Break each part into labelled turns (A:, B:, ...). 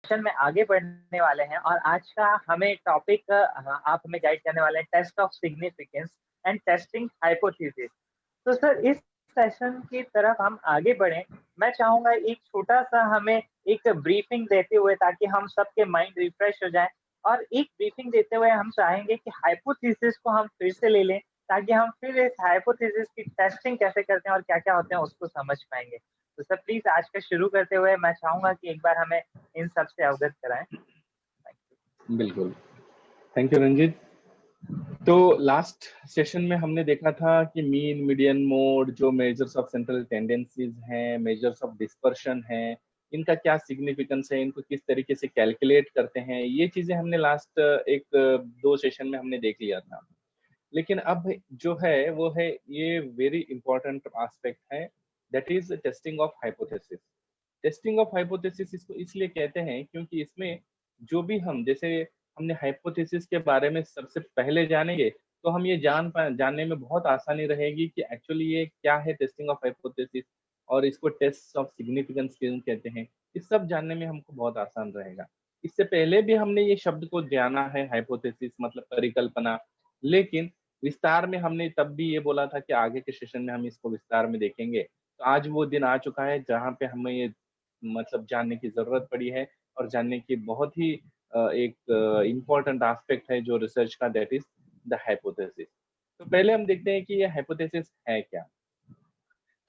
A: Session में आगे बढ़ने वाले हैं और आज का हमें टॉपिक आप हमें गाइड करने वाले हैं test of significance and testing hypothesis. तो सर इस सेशन की तरफ हम आगे बढ़ें, मैं चाहूँगा एक छोटा-सा हमें एक ब्रीफिंग देते हुए ताकि हम सबके माइंड रिफ्रेश हो जाए और एक ब्रीफिंग देते हुए हम चाहेंगे कि हाइपोथेसिस को हम फिर से ले लें ताकि हम फिर इस हाइपोथेसिस की टेस्टिंग कैसे करते हैं और क्या-क्या होते हैं उसको समझ पाएँगे। तो सर प्लीज़ आज का शुरू करते हुए मैं चाहूँगा कि एक बार हमें इन सब से अवगत कराएँ। Thank you.
B: बिल्कुल, थैंक यू रंजीत। तो लास्ट सेशन में हमने देखा था कि मीन, मीडियन, मोड जो मेजर्स ऑफ सेंट्रल टेंडेंसीज हैं, मेजर्स ऑफ डिस्पर्शन हैं, इनका क्या सिग्निफिकेंस है, इनको किस तरीके से कैलकुलेट करते हैं, ये चीजें हमने लास्ट एक दो सेशन में हमने देख लिया था। लेकिन अब जो है वो है ये वेरी इंपॉर्टेंट एस्पेक्ट है, that is testing of hypothesis. Testing of hypothesis इसको इसलिए कहते हैं क्योंकि इसमें जो भी हम जैसे हमने हाइपोथेसिस के बारे में सबसे पहले जानेंगे तो हम ये जानने में बहुत आसानी रहेगी कि एक्चुअली ये क्या है टेस्टिंग ऑफ हाइपोथेसिस और इसको टेस्ट ऑफ सिग्निफिकेंस क्यों कहते हैं। इस सब जानने में हमको बहुत आसान रहेगा। इससे पहले भी हमने ये शब्द को जाना है, हाइपोथेसिस मतलब परिकल्पना, लेकिन विस्तार में हमने तब भी ये बोला था कि आगे के सेशन में हम इसको विस्तार में देखेंगे। तो आज वो दिन आ चुका है जहाँ पे हमें ये मतलब जानने की जरूरत पड़ी है और जानने की बहुत ही एक इम्पोर्टेंट एस्पेक्ट है जो रिसर्च का, दैट इज द हाइपोथेसिस। तो पहले हम देखते हैं कि ये हाइपोथेसिस है क्या।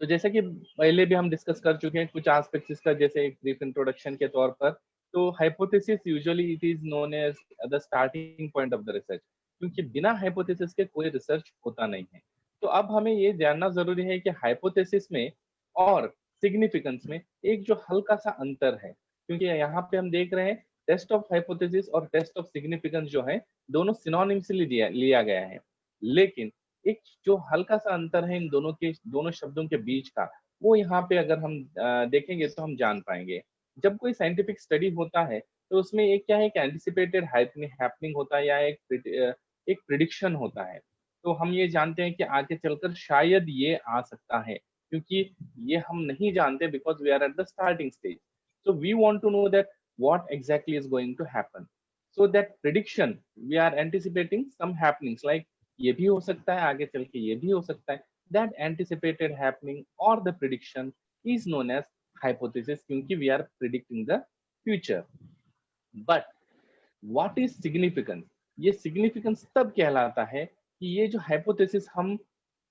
B: तो जैसे कि पहले भी हम डिस्कस कर चुके हैं कुछ एस्पेक्ट्स इसका, जैसे एक ब्रीफ इंट्रोडक्शन के तौर पर। तो hypothesis usually it is known as the starting point of the research, क्योंकि बिना हाइपोथेसिस के कोई रिसर्च होता नहीं है। तो अब हमें ये जानना जरूरी है कि हाइपोथेसिस में और सिग्निफिकेंस में एक जो हल्का सा अंतर है, क्योंकि यहाँ पे हम देख रहे हैं टेस्ट ऑफ हाइपोथेसिस और टेस्ट ऑफ सिग्निफिकेंस जो है दोनों सिनोनिम्सली लिया गया है, लेकिन एक जो हल्का सा अंतर है इन दोनों शब्दों के बीच का, वो यहाँ पे अगर हम देखेंगे तो हम जान पाएंगे। जब कोई साइंटिफिक स्टडी होता है तो उसमें एक क्या है कि एंटिसिपेटेड हैपनिंग होता है या एक प्रिडिक्शन होता है। तो हम ये जानते हैं कि आगे चलकर शायद ये आ सकता है, क्योंकि ये हम नहीं जानते because we are at the starting stage. So we want to know that what exactly is going to happen. So that prediction we are anticipating some happenings, like ये भी हो सकता है, आगे चल के ये भी हो सकता है। दैट एंटिसिपेटेड हैपनिंग और the prediction is known as hypothesis, क्योंकि we are predicting the future. But what is significance? ये सिग्निफिकेंस तब कहलाता है कि ये जो हाइपोथेसिस हम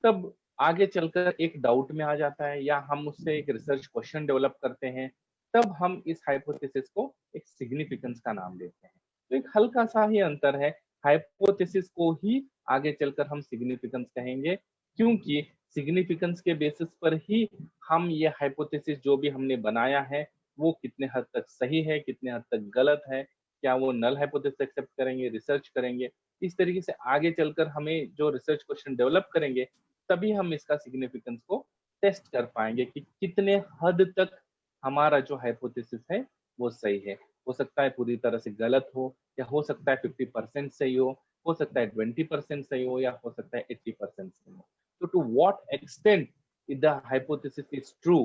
B: तब आगे चलकर एक डाउट में आ जाता है या हम उससे एक रिसर्च क्वेश्चन डेवलप करते हैं, तब हम इस हाइपोथेसिस को एक सिग्निफिकेंस का नाम देते हैं। तो एक हल्का सा ही अंतर है, हाइपोथेसिस को ही आगे चलकर हम सिग्निफिकेंस कहेंगे, क्योंकि सिग्निफिकेंस के बेसिस पर ही हम ये हाइपोथेसिस जो भी हमने बनाया है वो कितने हद तक सही है, कितने हद तक गलत है, क्या वो नल हाइपोथेसिस एक्सेप्ट करेंगे, रिसर्च करेंगे। इस तरीके से आगे चलकर हमें जो रिसर्च क्वेश्चन डेवलप करेंगे तभी हम इसका सिग्निफिकेंस को टेस्ट कर पाएंगे कि कितने हद तक हमारा जो हाइपोथेसिस है वो सही है। हो सकता है पूरी तरह से गलत हो, या हो सकता है 50% सही हो सकता है 20% सही हो, या हो सकता है 80% सही हो। तो to what extent the hypothesis is true,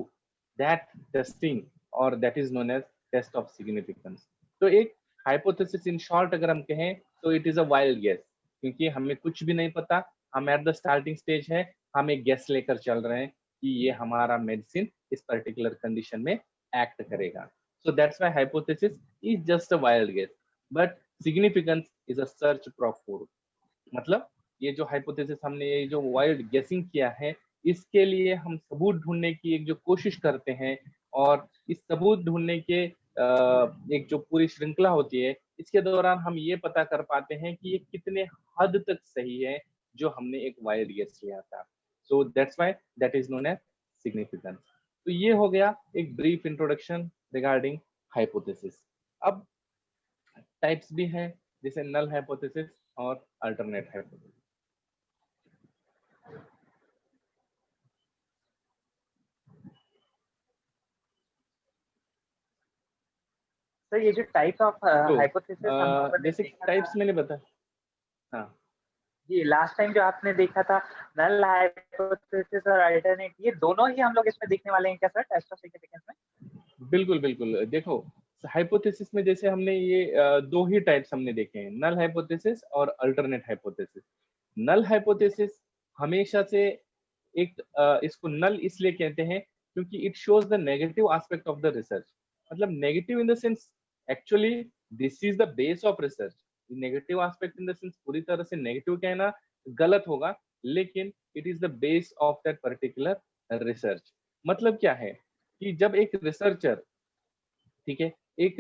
B: that testing और that is known as test of significance. तो एक हाइपोथेसिस इन शॉर्ट अगर हम कहें तो it is a wild guess, क्योंकि हमें कुछ भी नहीं पता, हम एट द स्टार्टिंग स्टेज है, हम एक गेस लेकर चल रहे हैं कि ये हमारा मेडिसिन इस पर्टिकुलर कंडीशन में एक्ट करेगा। So that's why hypothesis is just a wild guess, but significance is a search for. मतलब ये जो हाइपोथेसिस हमने ये जो वाइल्ड गेसिंग किया है, इसके लिए हम सबूत ढूंढने की एक जो कोशिश करते हैं, और इस सबूत ढूंढने के एक जो पूरी श्रृंखला होती है, इसके दौरान हम ये पता कर पाते हैं कि ये कितने हद तक सही है जो हमने एक वाइल्ड गेस किया था। So that's why that is known as significance. तो ये हो गया एक ब्रीफ इंट्रोडक्शन रिगार्डिंग हाइपोथेसिस। अब टाइप्स भी हैं, जैसे नल हाइपोथेसिस और अल्टरनेट हाइपोथेसिस।
A: सर ये जो टाइप ऑफ
B: तो
A: हाइपोथेसिस हम लोगों ने
B: जैसे
A: देखा
B: टाइप्स
A: था,
B: मैंने बताया। हाँ
A: जी लास्ट टाइम जो आपने देखा था नल हाइपोथेसिस और अल्टरनेट, ये दोनों ही हम लोग इसमें देखने वाले हैं क्या सर टेस्ट ऑफ सिग्निफिकेंस में?
B: बिल्कुल बिल्कुल। देखो हाइपोथेसिस में जैसे हमने ये दो ही टाइप्स हमने देखे हैं, नल हाइपोथेसिस और अल्टरनेट हाइपोथेसिस। नल हाइपोथेसिस हमेशा से एक इसको नल इसलिए कहते हैं क्योंकि it shows the negative aspect of the research. मतलब negative in the sense actually this is the base of research. Negative aspect in the sense पूरी तरह से नेगेटिव कहना गलत होगा, लेकिन it is the base of that particular research. मतलब क्या है कि जब एक रिसर्चर, ठीक है, एक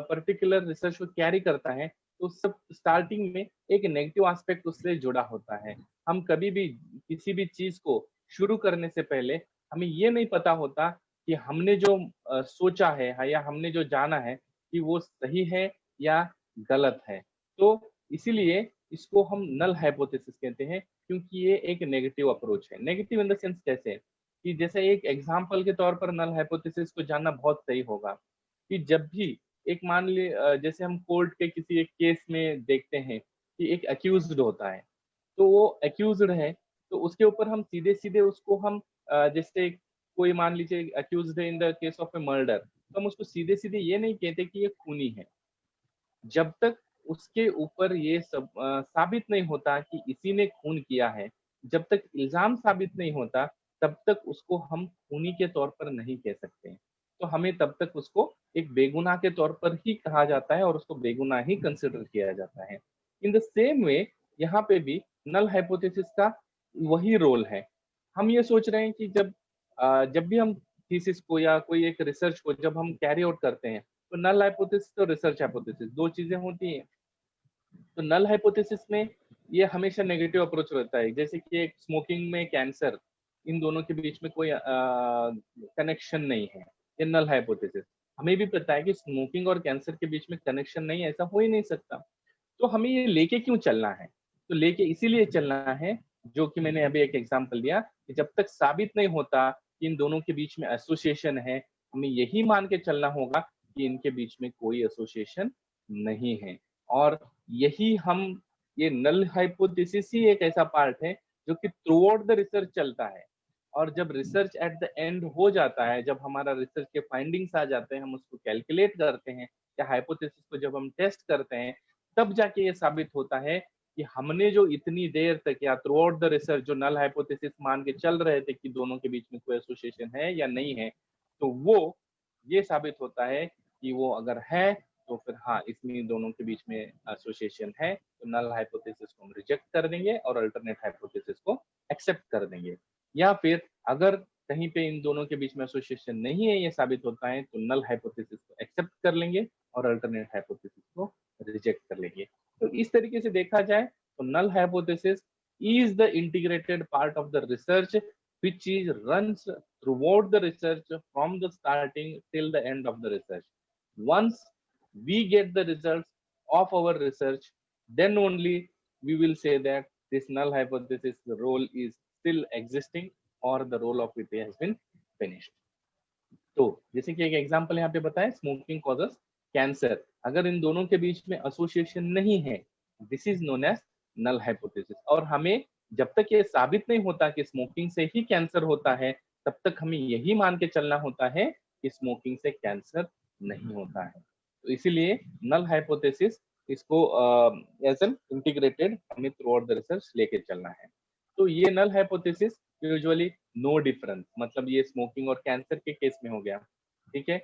B: पर्टिकुलर रिसर्च को कैरी करता है तो सब स्टार्टिंग में एक नेगेटिव एस्पेक्ट उससे जुड़ा होता है। हम कभी भी किसी भी चीज को शुरू करने से पहले हमें ये नहीं पता होता कि हमने जो सोचा है या हमने जो जाना है कि वो सही है या गलत है। तो इसीलिए इसको हम नल हाइपोथेसिस कहते हैं, क्योंकि ये एक नेगेटिव अप्रोच है। नेगेटिव इन द सेंस कैसे, कि जैसे एक एग्जाम्पल के तौर पर नल हाइपोथेसिस को जानना बहुत सही होगा कि जब भी एक मान ली जैसे हम कोर्ट के किसी एक केस में देखते हैं कि एक अक्यूज्ड होता है, तो वो अक्यूज्ड है तो उसके ऊपर हम सीधे सीधे उसको हम जैसे कोई मान लीजिए अक्यूज्ड है in the case of A murder, तो हम उसको सीधे सीधे ये नहीं कहते कि ये खूनी है। जब तक उसके ऊपर ये सब साबित नहीं होता कि इसी ने खून किया है, जब तक इल्जाम साबित नहीं होता, तब तक उसको हम खूनी के तौर पर नहीं कह सकते। तो हमें तब तक उसको एक बेगुनाह के तौर पर ही कहा जाता है और उसको बेगुनाह ही कंसिडर किया जाता है। इन द सेम वे यहाँ पे भी नल हाइपोथेसिस का वही रोल है। हम ये सोच रहे हैं कि जब भी हम थीसिस को या कोई एक रिसर्च को जब हम कैरी आउट करते हैं, तो नल हाइपोथेसिस और रिसर्च हाइपोथेसिस दो चीजें होती हैं। तो नल हाइपोथेसिस में ये हमेशा नेगेटिव अप्रोच रहता है, जैसे कि एक स्मोकिंग में कैंसर, इन दोनों के बीच में कोई कनेक्शन नहीं है, ये नल हाइपोथेसिस। हमें भी पता है कि स्मोकिंग और कैंसर के बीच में कनेक्शन नहीं है, ऐसा हो ही नहीं सकता। तो हमें ये लेके क्यों चलना है, तो लेके इसीलिए चलना है, जो कि मैंने अभी एक एग्जांपल दिया कि जब तक साबित नहीं होता कि इन दोनों के बीच में एसोसिएशन है, हमें यही मान के चलना होगा कि इनके बीच में कोई एसोसिएशन नहीं है। और यही हम, ये नल हाइपोथेसिस ही एक ऐसा पार्ट है जो कि थ्रू आउट द रिसर्च चलता है। और जब रिसर्च एट द एंड हो जाता है, जब हमारा रिसर्च के फाइंडिंग्स आ जाते हैं, हम उसको कैलकुलेट करते हैं या हाइपोथेसिस को जब हम टेस्ट करते हैं, तब जाके ये साबित होता है कि हमने जो इतनी देर तक या थ्रू आउट द रिसर्च जो नल हाइपोथेसिस मान के चल रहे थे कि दोनों के बीच में कोई एसोसिएशन है या नहीं है, तो वो ये साबित होता है कि वो अगर है तो फिर हाँ, इसमें दोनों के बीच में एसोसिएशन है। तो नल हाइपोथेसिस को हम रिजेक्ट कर देंगे और अल्टरनेट हाइपोथेसिस को एक्सेप्ट कर देंगे। या फिर अगर कहीं पे इन दोनों के बीच में एसोसिएशन नहीं है, ये साबित होता है, तो नल हाइपोथेसिस को एक्सेप्ट कर लेंगे और अल्टरनेट हाइपोथेसिस को रिजेक्ट कर लेंगे। तो इस तरीके से देखा जाए तो null hypothesis is the integrated part of the research which is runs throughout the research from the starting till the end of the research. Once we get the results of our research, then only we will say that this null hypothesis role is still existing or the role of it has been finished. तो जैसे कि एक example यहाँ पे बताएं, smoking causes cancer, अगर इन दोनों के बीच में एसोसिएशन नहीं है, this is known as null hypothesis. और हमें जब तक ये साबित नहीं होता कि स्मोकिंग से ही कैंसर होता है, तब तक हमें यही मान के चलना होता है कि स्मोकिंग से कैंसर नहीं होता है। तो इसीलिए नल हाइपोथेसिस इसको एज एन इंटीग्रेटेड हमें थ्रू आउट द रिसर्च लेके चलना है। तो ये null hypothesis usually no difference, मतलब ये स्मोकिंग और कैंसर के केस में हो गया, ठीक है।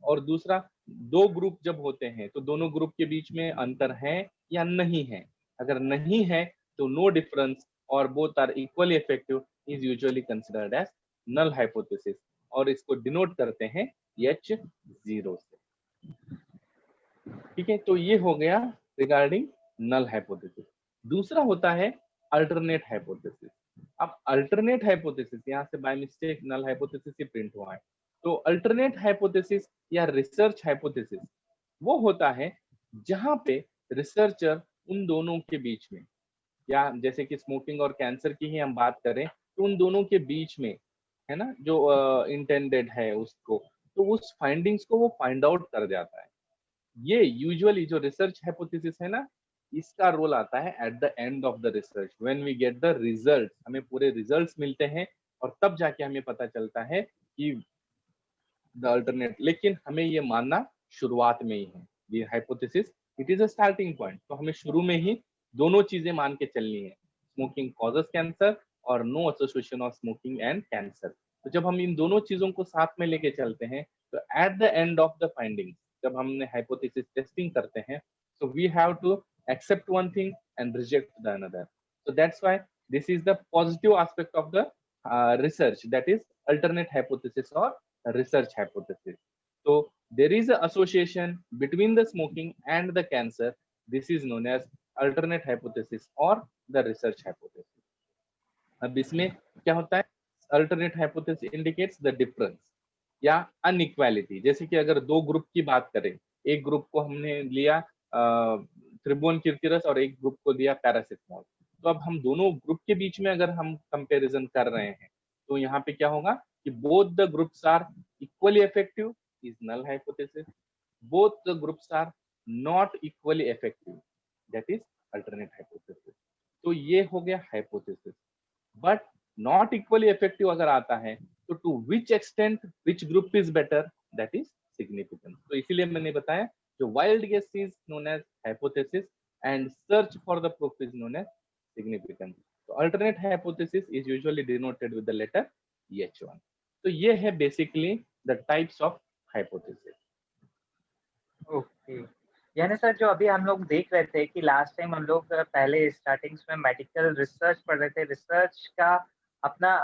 B: और दूसरा, दो ग्रुप जब होते हैं तो दोनों ग्रुप के बीच में अंतर है या नहीं है। अगर नहीं है तो नो डिफरेंस और both are equally effective is usually considered as null hypothesis, और इसको डिनोट करते हैं H0 से, ठीक है। तो ये हो गया रिगार्डिंग नल हाइपोथेसिस। दूसरा होता है अल्टरनेट हाइपोथेसिस। अब अल्टरनेट हाइपोथेसिस, यहाँ से बाय मिस्टेक नल हाइपोथेसिस ही प्रिंट हुआ है। तो अल्टरनेट हाइपोथेसिस या रिसर्च हाइपोथेसिस वो होता है जहां पे रिसर्चर उन दोनों के बीच में, या जैसे कि स्मोकिंग और कैंसर की ही हम बात करें, तो उन दोनों के बीच में, है ना, जो इंटेंडेड है उसको, तो उस फाइंडिंग्स को वो फाइंड आउट कर जाता है। ये यूजुअली जो रिसर्च हाइपोथेसिस है ना, इसका रोल आता है at the end of the research, when we get the result, हमें पूरे रिजल्ट्स मिलते हैं और तब जाके हमें पता चलता है कि द अल्टरनेट। लेकिन हमें ये मानना शुरुआत में ही है। ये hypothesis it is a starting point. तो हमें शुरू में ही दोनों चीजें मान के चलनी है, स्मोकिंग कॉजेस कैंसर और no association of smoking and cancer. तो जब हम इन दोनों चीजों को साथ में लेके चलते हैं तो eight the end of the finding, जब हमने हाइपोथेसिस टेस्टिंग करते हैं, so we have to accept one thing and reject the another. So that's why this is the positive aspect of the research, that is alternate hypothesis or research hypothesis. So there is an association between the smoking and the cancer. This is known as alternate hypothesis or the research hypothesis. अब इसमें क्या होता है, alternate hypothesis indicates the difference या inequality. जैसे कि अगर दो ग्रुप की बात करें, एक ग्रुप को हमने लिया त्रिभुवन किरकिरस और एक ग्रुप को दिया पैरासिटामोल, तो अब हम दोनों ग्रुप के बीच में अगर हम कंपैरिजन कर रहे हैं तो यहाँ पे क्या होगा कि both the groups are equally effective is null hypothesis, both the groups are not equally effective that is alternate hypothesis. तो ये हो गया hypothesis. But not equally effective अगर आता है तो to which extent which group is better, that is significance. तो इसीलिए मैंने बताया जो wild guess is known as hypothesis and search for the proof is known as significance. तो alternate hypothesis is usually denoted with the letter H1। तो ये है basically the types of hypothesis.
A: Okay, यानी सर जो अभी हम लोग देख रहे थे कि लास्ट टाइम हम लोग पहले स्टार्टिंग्स में मेडिकल रिसर्च पढ़ रहे थे, रिसर्च का अपना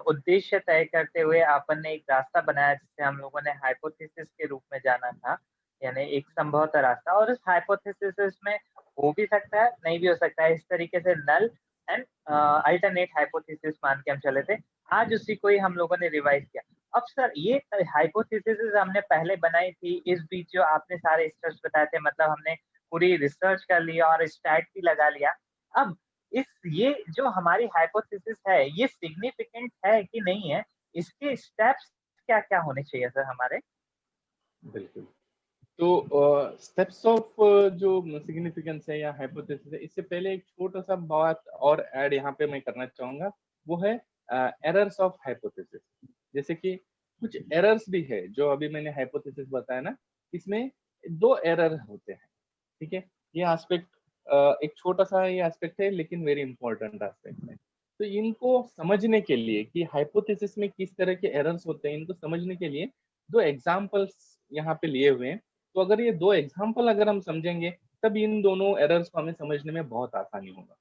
A: उद्देश्य तय करते हुए अपन ने एक रास्ता बनाया जिसे हम लोगों ने हाइपोथेसिस के रूप में जाना था, यानी एक संभवतः रास्ता। और इस हाइपोथेसिस में हो भी सकता है, नहीं भी हो सकता है, इस तरीके से नल एंड अल्टरनेट हाइपोथेसिस मान के हम चले थे। आज उसी को ही हम लोगों ने रिवाइज किया। अब सर ये हाइपोथेसिस हमने पहले बनाई थी, इस बीच जो आपने सारे स्टेप्स बताए थे, मतलब हमने पूरी रिसर्च कर लिया और स्टैट भी लगा लिया। अब ये जो हमारी हाइपोथेसिस है ये सिग्निफिकेंट है कि नहीं है, इसके स्टेप्स क्या-क्या होने चाहिए सर हमारे?
B: बिल्कुल। तो स्टेप्स ऑफ जो सिग्निफिकेंस है या हाइपोथेसिस है, इससे पहले एक छोटा सा बात और ऐड यहाँ पे मैं करना चाहूंगा, वो है एरर्स ऑफ हाइपोथेसिस। जैसे कि कुछ एरर्स भी है जो अभी मैंने हाइपोथेसिस बताया ना, इसमें दो एरर होते हैं, ठीक है। ये एस्पेक्ट एक छोटा सा ये एस्पेक्ट है लेकिन वेरी इंपॉर्टेंट एस्पेक्ट है। तो इनको समझने के लिए कि हाइपोथेसिस में किस तरह के एरर्स होते हैं, इनको समझने के लिए दो एग्जांपल्स यहाँ पे लिए हुए हैं। तो अगर ये दो एग्जांपल अगर हम समझेंगे तब इन दोनों एरर्स को हमें समझने में बहुत आसानी होगा।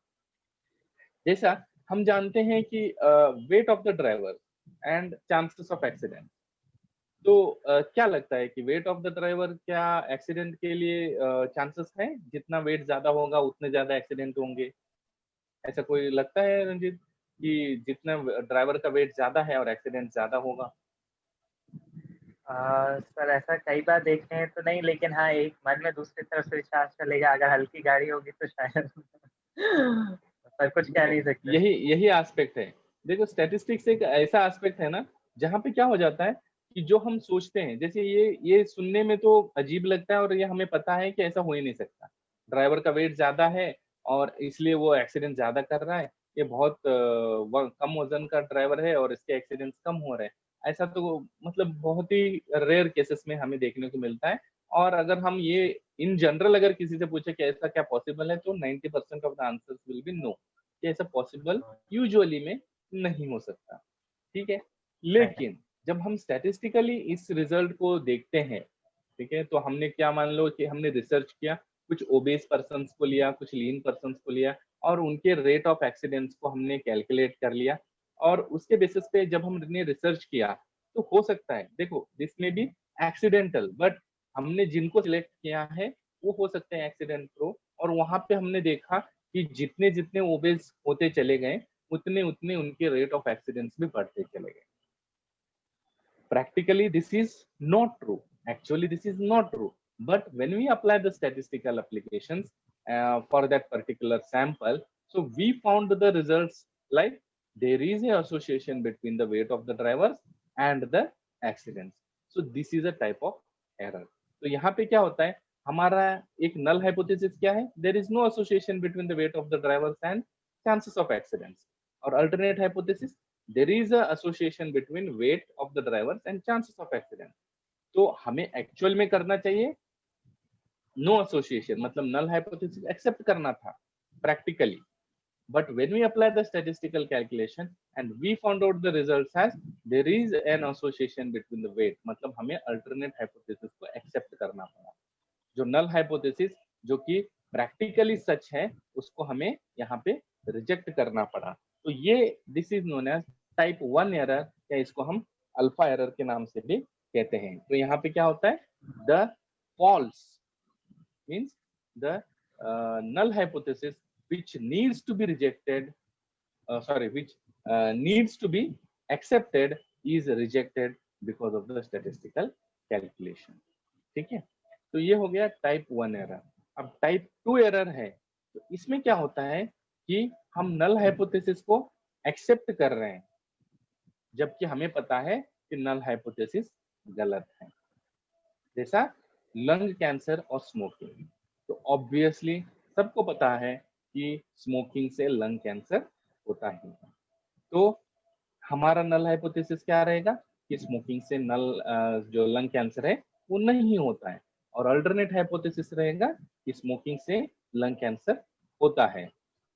B: जैसा हम जानते हैं कि weight of the driver and chances of accident. तो क्या लगता है कि वेट ऑफ द ड्राइवर क्या एक्सीडेंट के लिए चांसेस है? जितना वेट ज्यादा होगा उतने ज्यादा एक्सीडेंट होंगे, ऐसा कोई लगता है रंजीत कि जितना ड्राइवर का वेट ज्यादा है और एक्सीडेंट ज्यादा होगा?
A: सर ऐसा कई बार देखे हैं तो नहीं, लेकिन हाँ, एक मन में दूसरी तरफ से विचार चलेगा, अगर हल्की गाड़ी होगी तो शायद पर कुछ कह नहीं सकते।
B: यही यही एस्पेक्ट है। देखो स्टैटिस्टिक्स एक ऐसा एस्पेक्ट है ना जहाँ पे क्या हो जाता है कि जो हम सोचते हैं, जैसे ये सुनने में तो अजीब लगता है और ये हमें पता है कि ऐसा हो ही नहीं सकता। ड्राइवर का वेट ज्यादा है और इसलिए वो एक्सीडेंट ज्यादा कर रहा है, ये बहुत कम वजन का ड्राइवर है और इसके एक्सीडेंट्स कम हो रहे हैं। ऐसा तो मतलब बहुत ही रेयर केसेस में हमें देखने को मिलता है। और अगर हम ये इन जनरल अगर किसी से पूछे कि ऐसा क्या पॉसिबल है, तो 90% of the answers will be no, कि ऐसा पॉसिबल यूजुअली में नहीं हो सकता, ठीक है। लेकिन जब हम स्टैटिस्टिकली इस रिजल्ट को देखते हैं, ठीक है, तो हमने क्या मान लो कि हमने रिसर्च किया, कुछ ओबेस पर्सन्स को लिया, कुछ लीन पर्सन्स को लिया और उनके रेट ऑफ एक्सीडेंट्स को हमने कैलकुलेट कर लिया। और उसके बेसिस पे जब हमने रिसर्च किया तो हो सकता है, देखो दिस में भी एक्सीडेंटल, बट हमने जिनको सिलेक्ट किया है वो हो सकते हैं एक्सीडेंट प्रो। और वहां पे हमने देखा कि जितने जितने ओबेस होते चले गए उतने उतने उनके रेट ऑफ एक्सीडेंट्स भी बढ़ते चले गए। Practically this is not true, actually this is not true, but when we apply the statistical applications for that particular sample, so we found the results like there is a association between the weight of the drivers and the accidents. So this is a type of error. तो यहाँ पे क्या होता है, हमारा एक null hypothesis क्या है, there is no association between the weight of the drivers and chances of accidents. और alternate hypothesis, there is a association between weight of the drivers and chances of accident. तो हमें actual में करना चाहिए no association, मतलब null hypothesis accept करना था practically. But when we apply the statistical calculation and we found out the results as there is an association between the weight, मतलब हमें alternate hypothesis को accept करना पड़ा. जो null hypothesis जो कि practically सच है उसको हमें यहाँ पे reject करना पड़ा. तो ये this is known as type 1 error, या इसको हम alpha error के नाम से भी कहते हैं. तो यहाँ पे क्या होता है, the false means the null hypothesis which needs to be rejected, which needs to be accepted is rejected because of the statistical calculation. ठीक है, तो ये हो गया टाइप 1 एरर. अब टाइप 2 एरर है, तो इसमें क्या होता है कि हम नल हाइपोथेसिस को एक्सेप्ट कर रहे हैं जबकि हमें पता है कि नल हाइपोथेसिस गलत है. जैसा लंग कैंसर और स्मोकिंग. तो ऑब्वियसली सबको पता है कि स्मोकिंग से लंग कैंसर होता ही है. तो हमारा नल हाइपोथेसिस क्या रहेगा कि स्मोकिंग से जो लंग कैंसर है वो नहीं होता है, और अल्टरनेट हाइपोथेसिस रहेगा कि स्मोकिंग से लंग कैंसर होता है.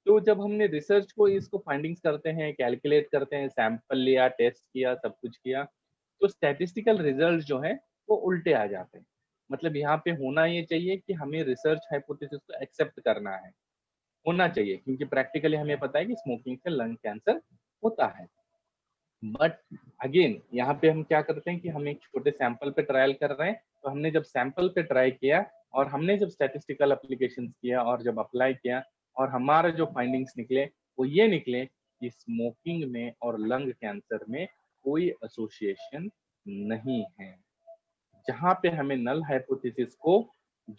B: तो जब हमने रिसर्च को इसको फाइंडिंग्स करते हैं, कैलकुलेट करते हैं, सैंपल लिया, टेस्ट किया, सब कुछ किया, तो स्टैटिस्टिकल रिजल्ट जो है वो उल्टे आ जाते हैं. मतलब यहाँ पे होना ये चाहिए कि हमें रिसर्च हाइपोथेसिस को एक्सेप्ट करना है, होना चाहिए, क्योंकि प्रैक्टिकली हमें पता है कि स्मोकिंग से लंग कैंसर होता है. बट अगेन यहाँ पे हम क्या करते हैं कि हम एक छोटे सैंपल पे ट्रायल कर रहे हैं. तो हमने जब सैंपल पे ट्राई किया और हमने जब स्टैटिस्टिकल एप्लीकेशन किया और जब अप्लाई किया, और हमारा जो फाइंडिंग्स निकले वो ये निकले कि स्मोकिंग में और लंग कैंसर में कोई एसोसिएशन नहीं है. जहाँ पे हमें नल हाइपोथेसिस को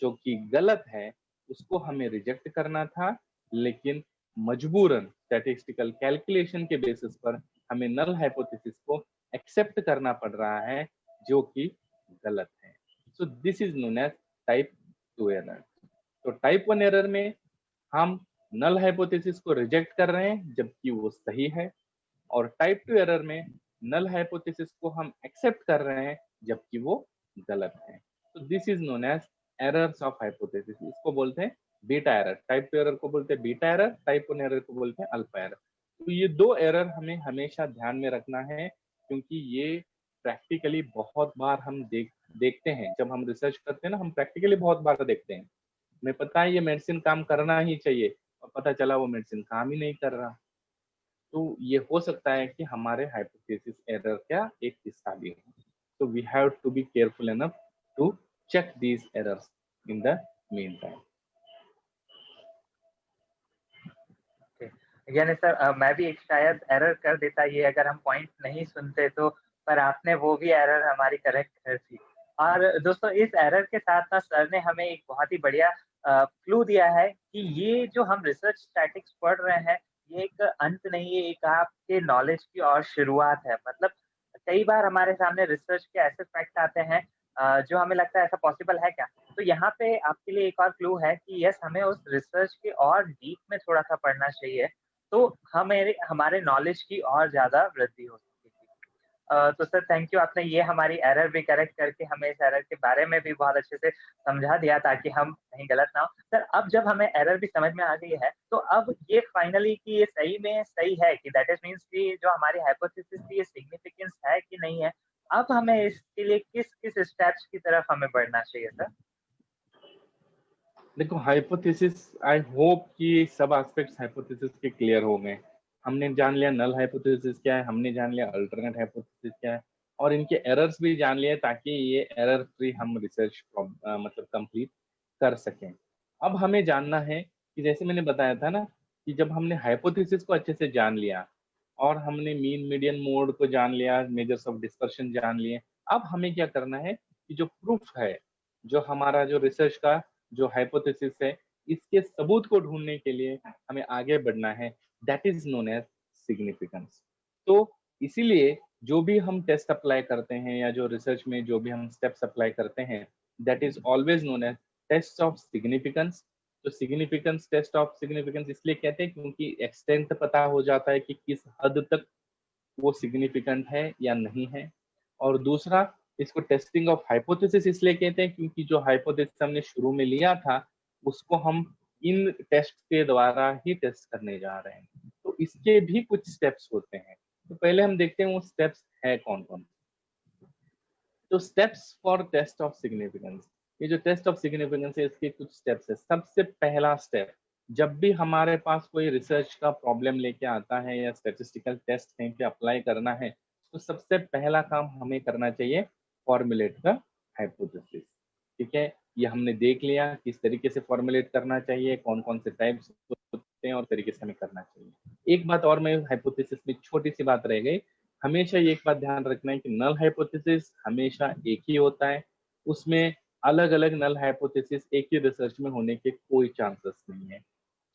B: जो कि गलत है उसको हमें रिजेक्ट करना था, लेकिन मजबूरन स्टैटिस्टिकल कैलकुलेशन के बेसिस पर हमें नल हाइपोथेसिस को एक्सेप्ट करना पड़ रहा है जो कि गलत है. So this is known as type 2 error. तो टाइप 1 एरर में हम नल हाइपोथेसिस को रिजेक्ट कर रहे हैं जबकि वो सही है, और टाइप 2 एरर में नल हाइपोथेसिस को हम एक्सेप्ट कर रहे हैं जबकि वो गलत है. तो this is known as errors of hypothesis. इसको बोलते हैं बीटा एरर. टाइप 2 एरर को बोलते हैं बीटा एरर, टाइप 1 एरर को बोलते हैं अल्फा एरर. तो ये दो एरर हमें हमेशा ध्यान में रखना है, क्योंकि ये प्रैक्टिकली बहुत बार हम देखते हैं. जब हम रिसर्च करते हैं ना, हम प्रैक्टिकली बहुत बार देखते हैं. हमें पता है ये मेडिसिन काम करना ही चाहिए और पता चला वो मेडिसिन काम ही नहीं कर रहा. तो ये हो सकता है कि हमारे हाइपोथेसिस एरर का एक हिस्सा भी है. तो we have to be careful enough to check these errors in the meantime.
A: यानी सर मैं भी एक शायद एरर कर देता ये अगर हम पॉइंट नहीं सुनते तो, पर आपने वो भी एरर हमारी करेक्ट कर दी. और दोस्तों इस एरर के साथ साथ सर ने हमें एक बहुत ही बढ़िया क्लू दिया है कि ये जो हम रिसर्च स्टैटिक्स पढ़ रहे हैं ये एक अंत नहीं है, एक आपके नॉलेज की और शुरुआत है. मतलब कई बार हमारे सामने रिसर्च के ऐसे फैक्ट आते हैं जो हमें लगता है ऐसा पॉसिबल है क्या. तो यहाँ पे आपके लिए एक और क्लू है कि यस हमें उस रिसर्च के और डीप में थोड़ा सा पढ़ना चाहिए, तो हमारे नॉलेज की और ज़्यादा वृद्धि हो सकेगी. तो सर थैंक यू, आपने ये हमारी एरर भी करेक्ट करके हमें इस एरर के बारे में भी बहुत अच्छे से समझा दिया ताकि हम कहीं गलत ना हो. सर अब जब हमें एरर भी समझ में आ गई है तो अब ये फाइनली कि ये सही में सही है कि दैट इज मीन्स कि जो हमारी हाइपोथेसिस की ये सिग्निफिकेंस है कि नहीं है, अब हमें इसके लिए किस किस स्टेप्स की तरफ हमें बढ़ना चाहिए सर.
B: देखो हाइपोथेसिस, आई होप कि सब एस्पेक्ट्स हाइपोथेसिस के क्लियर हो गए. हमने जान लिया नल हाइपोथेसिस क्या है, हमने जान लिया अल्टरनेट हाइपोथेसिस क्या है, और इनके एरर्स भी जान लिए ताकि ये एरर फ्री हम रिसर्च मतलब कंप्लीट कर सकें. अब हमें जानना है कि जैसे मैंने बताया था ना कि जब हमने हाइपोथेसिस को अच्छे से जान लिया और हमने मीन मीडियन मोड को जान लिया, मेजर्स ऑफ डिस्पर्शन जान लिए, अब हमें क्या करना है कि जो प्रूफ है, जो हमारा जो रिसर्च का जो हाइपोथेसिस है, इसके सबूत को ढूंढने के लिए हमें आगे बढ़ना है. That is known as significance. तो इसीलिए जो भी हम टेस्ट अप्लाई करते हैं या जो रिसर्च में जो भी हम स्टेप्स अप्लाई करते हैं, that is always known as test of significance. तो सिग्निफिकेंस, टेस्ट ऑफ सिग्निफिकेंस इसलिए कहते हैं क्योंकि एक्सटेंट पता हो जाता है कि किस हद तक वो सिग्निफिकेंट है या नहीं है. और दूसरा इसको टेस्टिंग ऑफ हाइपोथेसिस इसलिए कहते हैं क्योंकि जो हाइपोथेसिस हमने शुरू में लिया था उसको हम इन टेस्ट के द्वारा ही टेस्ट करने जा रहे हैं। तो इसके भी कुछ स्टेप्स होते हैं, तो पहले हम देखते हैं वो स्टेप्स है कौन कौन। तो steps for test of significance, ये जो टेस्ट ऑफ सिग्निफिकेंस है इसके कुछ स्टेप्स है। सबसे पहला स्टेप, जब भी हमारे पास कोई रिसर्च का प्रॉब्लम लेके आता है या स्टैटिस्टिकल टेस्ट कहीं पे अप्लाई करना है, तो सबसे पहला काम हमें करना चाहिए फॉर्मुलेट द हाइपोथेसिस। ठीक है, ये हमने देख लिया किस तरीके से फॉर्मुलेट करना चाहिए, कौन कौन से टाइप्स होते हैं और तरीके से हमें करना चाहिए। एक बात और मैं हाइपोथेसिस में छोटी सी बात रह गई, हमेशा ये एक बात ध्यान रखना है कि नल हाइपोथेसिस हमेशा एक ही होता है, उसमें अलग अलग नल हाइपोथेसिस एक ही रिसर्च में होने के कोई चांसेस नहीं है,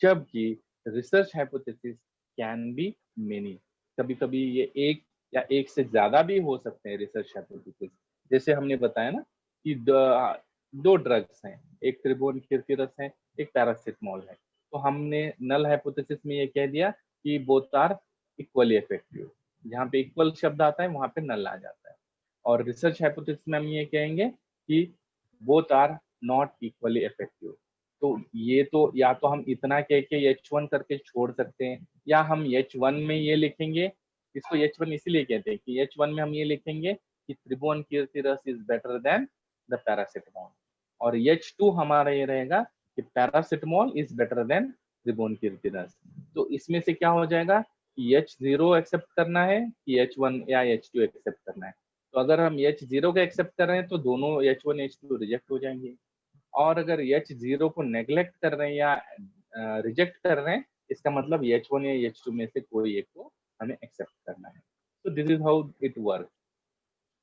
B: जबकि research hypothesis can be many, कभी कभी ये एक या एक से ज्यादा भी हो सकते हैं रिसर्च हाइपोथेसिस। जैसे हमने बताया ना कि दो ड्रग्स हैं, एक त्रिभुवन कीर्ति रस है, एक पैरासिटामोल है, तो हमने नल हाइपोथेसिस में ये कह दिया कि बोथ आर इक्वली इफेक्टिव, जहाँ पे इक्वल शब्द आता है वहां पे नल आ जाता है। और रिसर्च हाइपोथेसिस में हम ये कहेंगे कि both are not equally effective. तो ये तो या तो हम इतना कह के H1 करके छोड़ सकते हैं, या हम H1 में ये लिखेंगे, इसको H1 इसीलिए कहते हैं कि H1 में हम ये लिखेंगे कि त्रिभुवन कीर्ति रस is better than the paracetamol, और H2 हमारा ये रहेगा कि पैरासिटामोल इज बेटर देन त्रिभुवन कीर्ति रस। तो इसमें से क्या हो जाएगा कि H0 एक्सेप्ट करना है कि H1 या H2 एक्सेप्ट करना है। तो अगर हम H0 का एक्सेप्ट कर रहे हैं तो दोनों H1 H2 रिजेक्ट हो जाएंगे, और अगर H0 को नेग्लेक्ट कर रहे हैं या रिजेक्ट कर रहे हैं, इसका मतलब H1 या H2 में से कोई एक को हमें एक्सेप्ट करना है। तो this is how it work.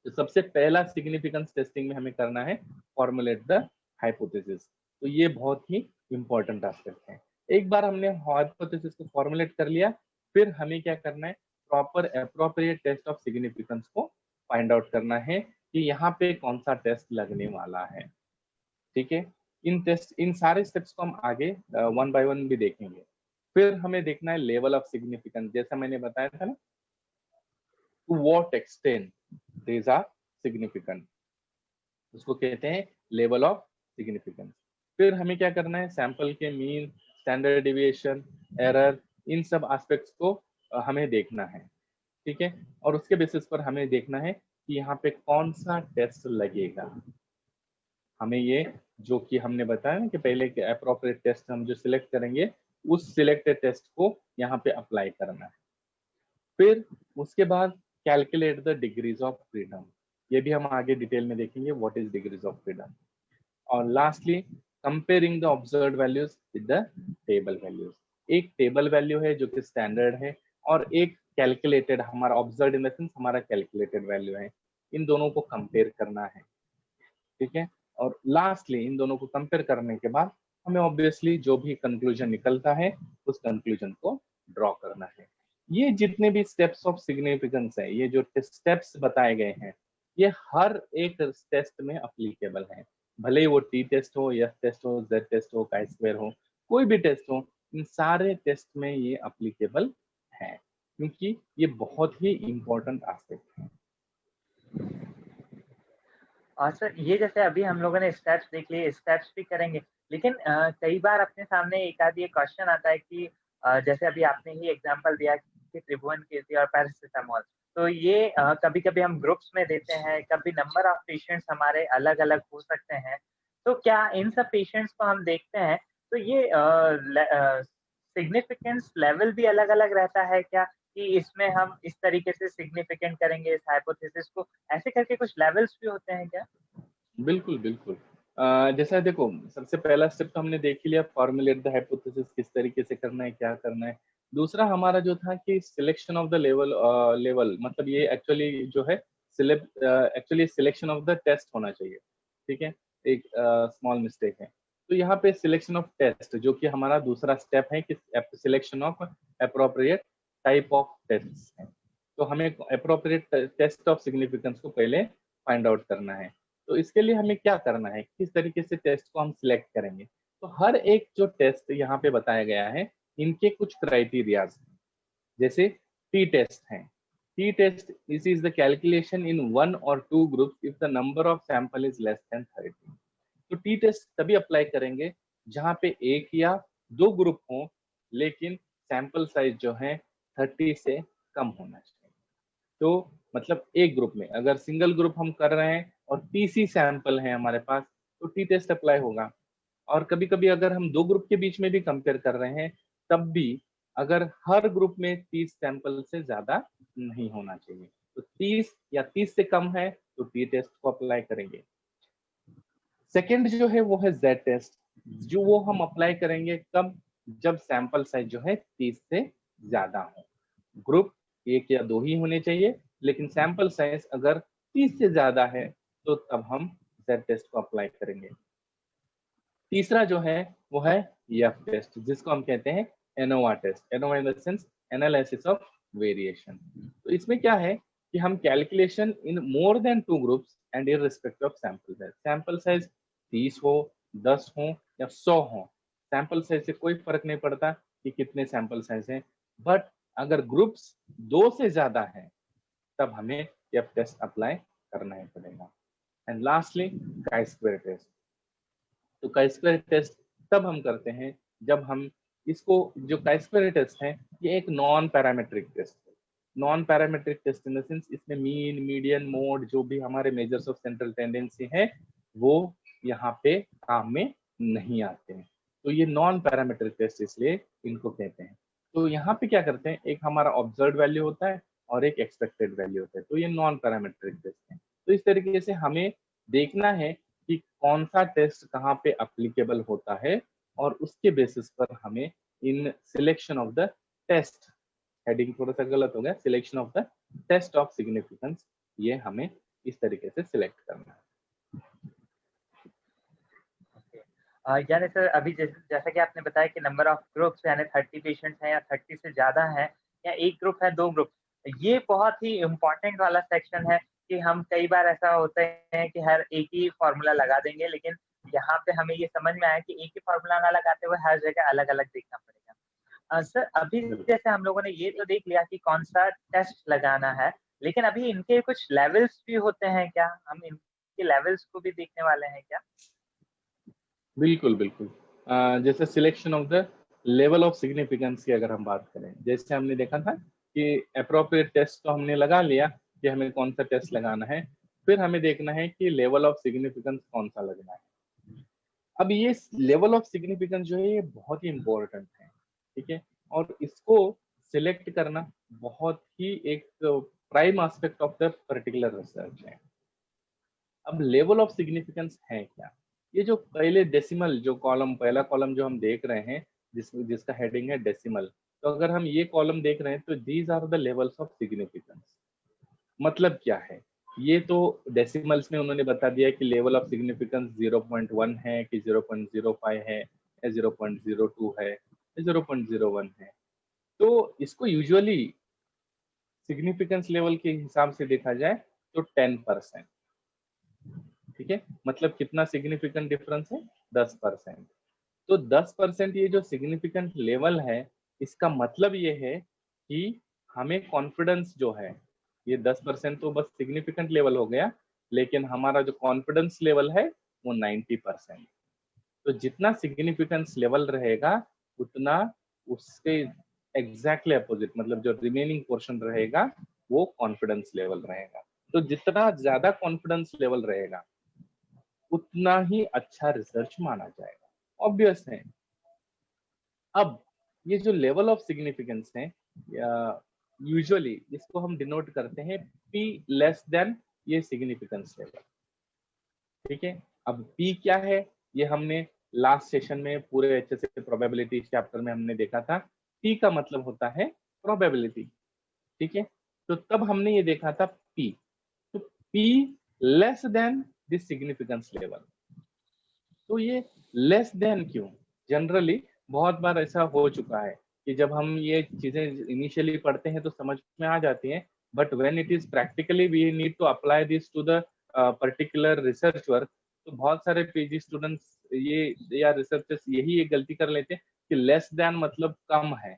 B: तो सबसे पहला सिग्निफिकेंस टेस्टिंग में हमें करना है फॉर्मुलेट द हाइपोथेसिस। तो ये बहुत ही इंपॉर्टेंट एस्पेक्ट है। एक बार हमने हाइपोथेसिस को फॉर्मुलेट कर लिया, फिर हमें क्या करना है, proper appropriate test of significance को फाइंड आउट करना है कि यहाँ पे कौन सा टेस्ट लगने वाला है। ठीक है, इन सारे स्टेप्स को हम आगे वन बाय वन भी देखेंगे। फिर हमें देखना है लेवल ऑफ सिग्निफिकेंस, जैसा मैंने बताया था ना, to what extent these are significant, उसको कहते हैं लेवल ऑफ सिग्निफिकेंस। फिर हमें क्या करना है, सैंपल के मीन, स्टैंडर्ड डिविएशन, एरर, इन सब एस्पेक्ट्स को हमें देखना है। ठीक है, और उसके बेसिस पर हमें देखना है कि यहाँ पे कौन सा टेस्ट लगेगा। हमें ये जो कि हमने बताया ना कि पहले के अप्रोप्रिएट टेस्ट हम जो सिलेक्ट करेंगे, उस सिलेक्टेड टेस्ट को यहाँ पे अप्लाई करना है। फिर उसके बाद calculate the degrees of freedom, ये भी हम आगे डिटेल में देखेंगे what is degrees of freedom. और lastly comparing the observed values with the table values, एक टेबल वैल्यू है जो कि स्टैंडर्ड है, और एक कैलकुलेटेड हमारा ऑब्जर्व्ड इन द सेंस हमारा कैलकुलेटेड वैल्यू है, इन दोनों को कंपेयर करना है। ठीक है, और लास्टली इन दोनों को कंपेयर करने के बाद हमें ऑब्वियसली जो भी कंक्लूजन निकलता है उस कंक्लूजन को ड्रॉ करना है। ये जितने भी स्टेप्स ऑफ सिग्निफिकेंस है, ये जो स्टेप्स बताए गए हैं, ये हर एक टेस्ट में अप्लीकेबल है, भले ही वो टी टेस्ट हो, एफ टेस्ट हो, जेड टेस्ट हो, काई स्क्वायर हो, कोई भी टेस्ट हो, इन सारे टेस्ट में ये अप्लीकेबल है, क्योंकि ये बहुत ही इंपॉर्टेंट एस्पेक्ट है।
A: और सर ये जैसे अभी हम लोगों ने स्टेप्स देख लिए, स्टेप्स भी करेंगे, लेकिन कई बार अपने सामने एक आध ये क्वेश्चन आता है कि जैसे अभी आपने ही एग्जांपल दिया कि त्रिभुवन कीर्ति और पैरासिटामोल, तो ये कभी-कभी हम ग्रुप्स में देते हैं, कभी नंबर ऑफ पेशेंट्स हमारे अलग-अलग हो सकते हैं। तो क्या इन सब पेशेंट्स को हम देखते हैं, तो ये सिग्निफिकेंस लेवल भी अलग-अलग रहता है क्या? कि इसमें हम इस तरीके से सिग्निफिकेंट करेंगे इस हाइपोथेसिस को, ऐसे करके कुछ लेवल्स भी होते हैं क्या?
B: बिल्कुल बिल्कुल। जैसा देखो, सबसे पहला स्टेप तो हमने देख ही लिया, फॉर्मुलेट द हाइपोथेसिस किस तरीके से करना है, क्या करना है। दूसरा हमारा जो था कि सिलेक्शन ऑफ द लेवल, मतलब ये एक्चुअली जो है actually selection of the test होना चाहिए। ठीक है, एक स्मॉल मिस्टेक है। तो यहाँ पे सिलेक्शन ऑफ टेस्ट जो कि हमारा दूसरा स्टेप है कि selection of appropriate type of test है। तो हमें अप्रोप्रिएट टेस्ट ऑफ सिग्निफिकेंस को पहले फाइंड आउट करना है। तो इसके लिए हमें क्या करना है, किस तरीके से टेस्ट को हम सिलेक्ट करेंगे। तो हर एक जो टेस्ट यहाँ पे बताया गया है, इनके कुछ क्राइटेरियाज हैं। जैसे टी टेस्ट है, t-test is the calculation in 1 or 2 groups if the number of sample is less than 30. तो t-test तभी अप्लाई करेंगे जहां पे एक या दो ग्रुप हो, लेकिन सैंपल साइज जो है 30 से कम होना चाहिए। तो मतलब एक ग्रुप में अगर सिंगल ग्रुप हम कर रहे हैं और 30 ही सैंपल है हमारे पास, तो टी टेस्ट अप्लाई होगा। और कभी कभी अगर हम दो ग्रुप के बीच में भी कंपेयर कर रहे हैं, तब भी अगर हर ग्रुप में 30 सैंपल से ज्यादा नहीं होना चाहिए, तो 30 या 30 से कम है तो टी टेस्ट को अप्लाई करेंगे। सेकेंड जो है वो है जेड टेस्ट, जो वो हम अप्लाई करेंगे कब, जब सैंपल साइज जो है 30 से ज्यादा हो। ग्रुप एक या दो ही होने चाहिए, लेकिन सैंपल साइज अगर 30 से ज्यादा है तो तब हम जेड टेस्ट को अप्लाई करेंगे। तीसरा जो है वो है एफ टेस्ट, जिसको हम कहते हैं ANOVA test, ANOVA in the sense analysis of variation. तो इसमें क्या है कि हम calculation in more than 2 groups and irrespective of sample size, sample size 30 हो, 10 हो या 100 हो, सैंपल साइज से कोई फर्क नहीं पड़ता कि कितने सैंपल साइज हैं, बट अगर ग्रुप्स 2 से ज्यादा है तब हमें एफ टेस्ट अप्लाई करना ही पड़ेगा। And lastly chi square test. तो काई स्क्वायर टेस्ट तब हम करते हैं जब हम इसको, जो काई स्क्वायर टेस्ट है ये एक नॉन पैरामेट्रिक टेस्ट है। Non parametric test in the sense इसमें मीन, मीडियन, मोड जो भी हमारे मेजर्स ऑफ सेंट्रल टेंडेंसी है वो यहाँ पे काम में नहीं आते हैं। तो ये नॉन पैरामेट्रिक टेस्ट इसलिए इनको कहते हैं। तो यहाँ पे क्या करते हैं, एक हमारा ऑब्जर्व वैल्यू होता है और एक एक्सपेक्टेड वैल्यू होता है, तो ये नॉन पैरामेट्रिक टेस्ट है। तो इस तरीके से हमें देखना है कि कौन सा टेस्ट कहाँ पे अप्लीकेबल होता है, और उसके बेसिस पर हमें in selection of the test, heading थोड़ा सा गलत हो गया, selection of the test of significance, ये हमें इस तरीके से सिलेक्ट करना है।
A: यानी सर अभी जैसा कि आपने बताया कि नंबर ऑफ ग्रुप्स यानी 30 पेशेंट्स हैं या 30 से ज़्यादा हैं या एक ग्रुप है, दो ग्रुप, ये बहुत ही इम्पोर्टेंट वाला सेक्शन है कि हम कई बार ऐसा होता है कि हर एक ही फॉर्मूला लगा देंगे, लेकिन यहाँ पे हमें ये समझ में आया कि एक ही फॉर्मूला ना लगाते हुए हर जगह अलग-अलग देखना पड़ेगा। सर अभी जैसे हम लोगों ने ये तो देख लिया कि कौन सा टेस्ट लगाना है, लेकिन अभी इनके कुछ लेवल्स भी होते हैं क्या? हम इनके लेवल्स को भी देखने वाले हैं क्या?
B: बिल्कुल बिल्कुल। जैसे selection of the level of significance की अगर हम बात करें, जैसे हमने देखा था कि अप्रोप्रिएट टेस्ट तो हमने लगा लिया कि हमें कौन सा टेस्ट लगाना है, फिर हमें देखना है कि लेवल ऑफ सिग्निफिकेंस कौन सा लगना है। अब ये लेवल ऑफ सिग्निफिकेंस जो है ये बहुत ही इंपॉर्टेंट है, ठीक है, और इसको सिलेक्ट करना बहुत ही एक prime aspect of the particular research है। अब लेवल ऑफ सिग्निफिकेंस है क्या, ये जो पहले डेसिमल जो कॉलम, पहला कॉलम जो हम देख रहे हैं जिसका हेडिंग है डेसिमल, तो अगर हम ये कॉलम देख रहे हैं तो these are the levels of significance. मतलब क्या है, ये तो डेसिमल्स में उन्होंने बता दिया कि लेवल ऑफ सिग्निफिकेंस 0.1 है कि 0.05 है या 0.02 है या 0.01 है। तो इसको यूजुअली सिग्निफिकेंस लेवल के हिसाब से देखा जाए तो 10%, ठीक है, मतलब कितना सिग्निफिकेंट डिफरेंस है, 10%। तो 10% ये जो सिग्निफिकेंट लेवल है, इसका मतलब ये है कि हमें कॉन्फिडेंस जो है, ये 10% तो बस सिग्निफिकेंट लेवल हो गया, लेकिन हमारा जो कॉन्फिडेंस लेवल है वो 90%। तो जितना सिग्निफिकेंस लेवल रहेगा उतना उसके एग्जैक्टली अपोजिट, मतलब जो रिमेनिंग पोर्शन रहेगा वो कॉन्फिडेंस लेवल रहेगा। तो जितना ज्यादा कॉन्फिडेंस लेवल रहेगा उतना ही अच्छा रिसर्च माना जाएगा, ऑब्वियस है। अब ये जो लेवल ऑफ सिग्निफिकेंस है, यूजुअली इसको हम डिनोट करते हैं P लेस देन ये सिग्निफिकेंस लेवल, ठीक है। अब P क्या है, ये हमने लास्ट सेशन में पूरे अच्छे से प्रोबेबिलिटी चैप्टर में हमने देखा था। P का मतलब होता है प्रोबेबिलिटी, ठीक है। तो तब हमने ये देखा था P, तो P less than this significance level. तो ये लेस देन क्यों, जनरली बहुत बार ऐसा हो चुका है कि जब हम ये चीजें इनिशियली पढ़ते हैं तो समझ में आ जाती हैं, but when it is practically we need to apply this to the particular research work, तो बहुत सारे पीजी स्टूडेंट्स ये या रिसर्चर्स यही एक गलती कर लेते हैं कि लेस देन मतलब कम है,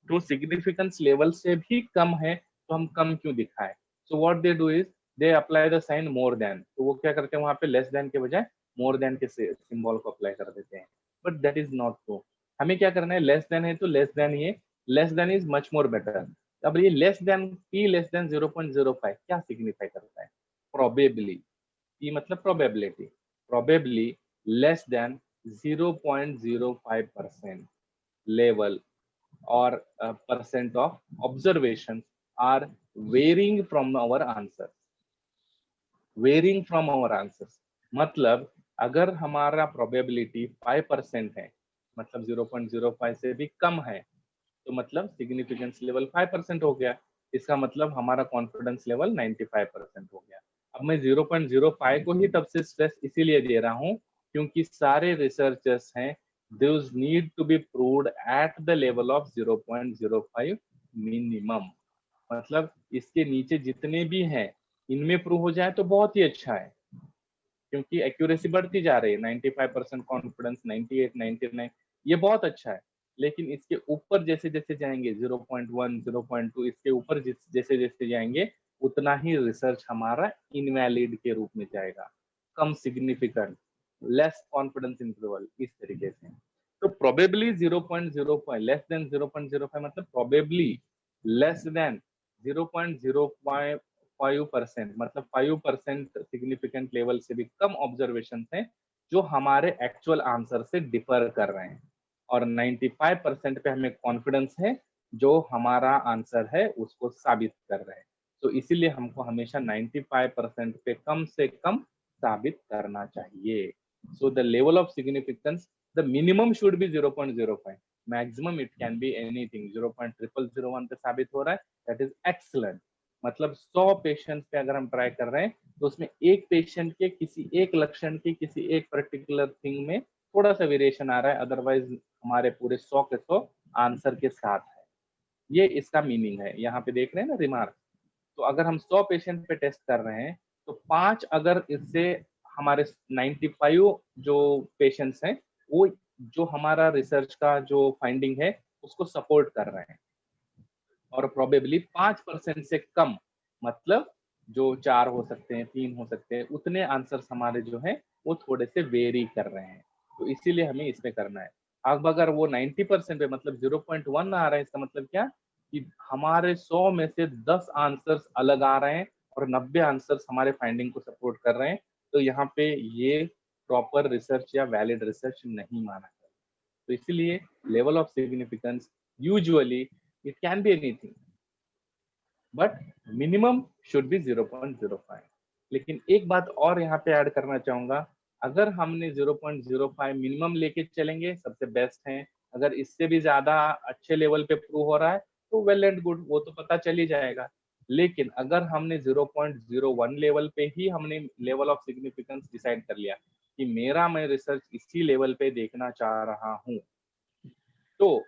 B: तो सिग्निफिकेंस लेवल से भी कम है तो हम कम क्यों दिखाए? So what they do is they apply the sign more than, तो वो क्या करते हैं वहां पे लेस देन के बजाय मोर देन के सिंबल को अप्लाई कर देते हैं, but that is not true. हमें क्या करना है, लेस देन है तो लेस देन, ये less than is much more better. अब ये less than, p less than 0.05 क्या सिग्निफाई करता है? प्रोबेबली, p मतलब probability, probably less than 0.05% level or percent of observations are varying from our answers, varying from our answers. मतलब अगर हमारा probability 5% है, मतलब 0.05 से भी कम है, तो मतलब सिग्निफिकेंस लेवल 5% हो गया। इसका मतलब हमारा कॉन्फिडेंस लेवल 95% हो गया। अब मैं 0.05 को ही तब से स्ट्रेस इसीलिए दे रहा हूँ क्योंकि सारे रिसर्चर्स हैं those need to be proved at the level of 0.05 minimum. मतलब इसके नीचे जितने भी हैं इनमें प्रूव हो जाए तो बहुत ही अच्छा है, क्योंकि एक्यूरेसी बढ़ती जा रही है, 95% कॉन्फिडेंस, 98, 99, ये बहुत अच्छा है। लेकिन इसके ऊपर जैसे जैसे जाएंगे 0.1, 0.2, इसके ऊपर जैसे जैसे जाएंगे उतना ही रिसर्च हमारा इनवैलिड के रूप में जाएगा, कम सिग्निफिकेंट, लेस कॉन्फिडेंस इंटरवल, इस तरीके से। तो प्रोबेबली 0.05 लेस देन 0.05 मतलब प्रोबेबली लेस देन 0.05%, मतलब 5% सिग्निफिकेंट लेवल से भी कम ऑब्जर्वेशन हैं जो हमारे एक्चुअल आंसर से डिफर कर रहे हैं, और 95% पे हमें कॉन्फिडेंस है जो हमारा आंसर है उसको साबित कर रहे हैं। तो इसीलिए हमको हमेशा 95% पे कम से कम साबित करना चाहिए। So the level of significance, the minimum should be 0.05, maximum it can be anything. 0.0001 पे साबित हो रहा है, दैट इज एक्सलेंट। मतलब 100 पेशेंट पे अगर हम ट्राई कर रहे हैं तो उसमें एक पेशेंट के किसी एक लक्षण की किसी एक पर्टिकुलर थिंग में थोड़ा सा वेरिएशन आ रहा है, अदरवाइज हमारे पूरे 100 के 100 आंसर के साथ है। ये इसका मीनिंग है। यहाँ पे देख रहे हैं ना रिमार्क। तो अगर हम 100 पेशेंट पे टेस्ट कर रहे हैं तो 5 अगर इससे हमारे 95 जो पेशेंट्स हैं वो जो हमारा रिसर्च का जो फाइंडिंग है उसको सपोर्ट कर रहे हैं, और प्रोबेबली 5% से कम, मतलब जो 4 हो सकते हैं, 3 हो सकते हैं, उतने आंसर्स हमारे जो हैं वो थोड़े से वेरी कर रहे हैं। तो इसीलिए हमें इसमें करना है। अब अगर वो 90% पे मतलब 0.1 आ रहा है, इसका मतलब क्या कि हमारे 100 में से 10 आंसर्स अलग आ रहे हैं और 90 आंसर्स हमारे फाइंडिंग को सपोर्ट कर रहे हैं, तो यहाँ पे ये प्रॉपर रिसर्च या वैलिड रिसर्च नहीं माना जाता। तो इसीलिए level of significance usually it can be anything but minimum should be 0.05। लेकिन एक बात और यहाँ पे ऐड करना चाहूंगा, अगर हमने 0.05 मिनिमम लेके चलेंगे सबसे बेस्ट है। अगर इससे भी ज्यादा अच्छे लेवल पे प्रूव हो रहा है तो वेल एंड गुड, वो तो पता चल ही जाएगा। लेकिन अगर हमने 0.01 लेवल पे ही हमने लेवल ऑफ सिग्निफिकेंस डिसाइड कर लिया कि मैं रिसर्च इसी लेवल पे देखना चाह रहा हूँ, तो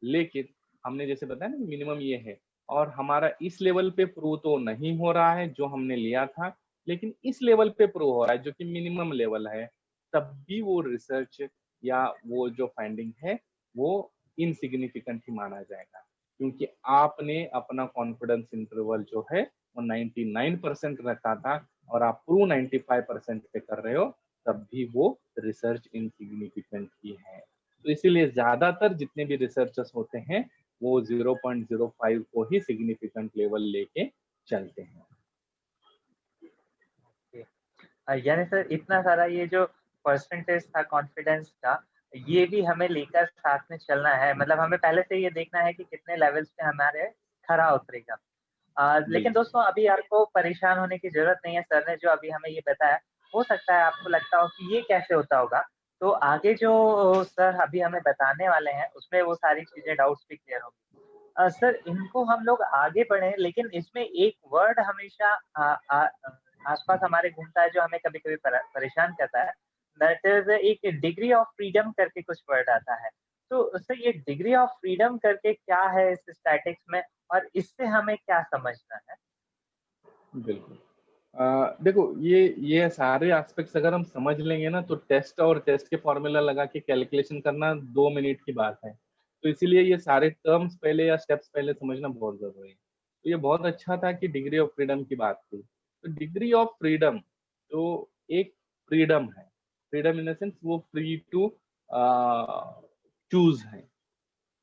B: लेकिन हमने जैसे बताया ना मिनिमम ये है और हमारा इस लेवल पे प्रूव तो नहीं हो रहा है जो हमने लिया था, लेकिन इस लेवल पे प्रूव हो रहा है जो कि मिनिमम लेवल है, तब भी वो रिसर्च या वो जो फाइंडिंग है वो इनसिग्निफिकेंट ही माना जाएगा, क्योंकि आपने अपना कॉन्फिडेंस इंटरवल जो है वो 99% रखा था और आप प्रूव 95% पे कर रहे हो, तब भी वो रिसर्च इनसिग्निफिकेंट ही है। तो इसीलिए ज्यादातर जितने भी रिसर्चर्स होते हैं वो 0.05 को ही सिग्निफिकेंट लेवल लेके चलते हैं।
A: यानी सर इतना सारा ये जो परसेंटेज था कॉन्फिडेंस का, ये भी हमें लेकर साथ में चलना है। मतलब हमें पहले से ये देखना है कि कितने लेवल्स पे हमारे खरा उतरेगा। लेकिन
B: बिल्कुल।
A: दोस्तों अभी आपको परेशान होने की जरूरत नहीं है। सर ने जो अभी हमें ये बताया, हो सकता है आपको लगता हो कि ये कैसे होता होगा। तो आगे जो सर अभी हमें बताने वाले हैं उसमें वो सारी चीजें डाउट्स भी क्लियर होंगी। सर इनको हम लोग आगे बढ़े, लेकिन इसमें एक वर्ड हमेशा आसपास हमारे घूमता है जो हमें कभी-कभी परेशान करता है। दैट इज़ एक डिग्री ऑफ फ्रीडम करके कुछ वर्ड आता है। तो सर ये डिग्री ऑफ फ्रीडम करके क्या है इस स्टैटिक्स में, और इससे हमें क्या समझना है?
B: बिल्कुल। देखो ये सारे एस्पेक्ट्स अगर हम समझ लेंगे ना तो टेस्ट और टेस्ट के फॉर्मूला लगा के कैलकुलेशन करना 2 मिनट की बात है। तो इसीलिए ये सारे टर्म्स पहले या स्टेप्स पहले समझना बहुत जरूरी है। तो ये बहुत अच्छा था कि डिग्री ऑफ फ्रीडम की बात थी। तो डिग्री ऑफ फ्रीडम तो एक फ्रीडम है, फ्रीडम इन द सेंस वो फ्री टू चूज है।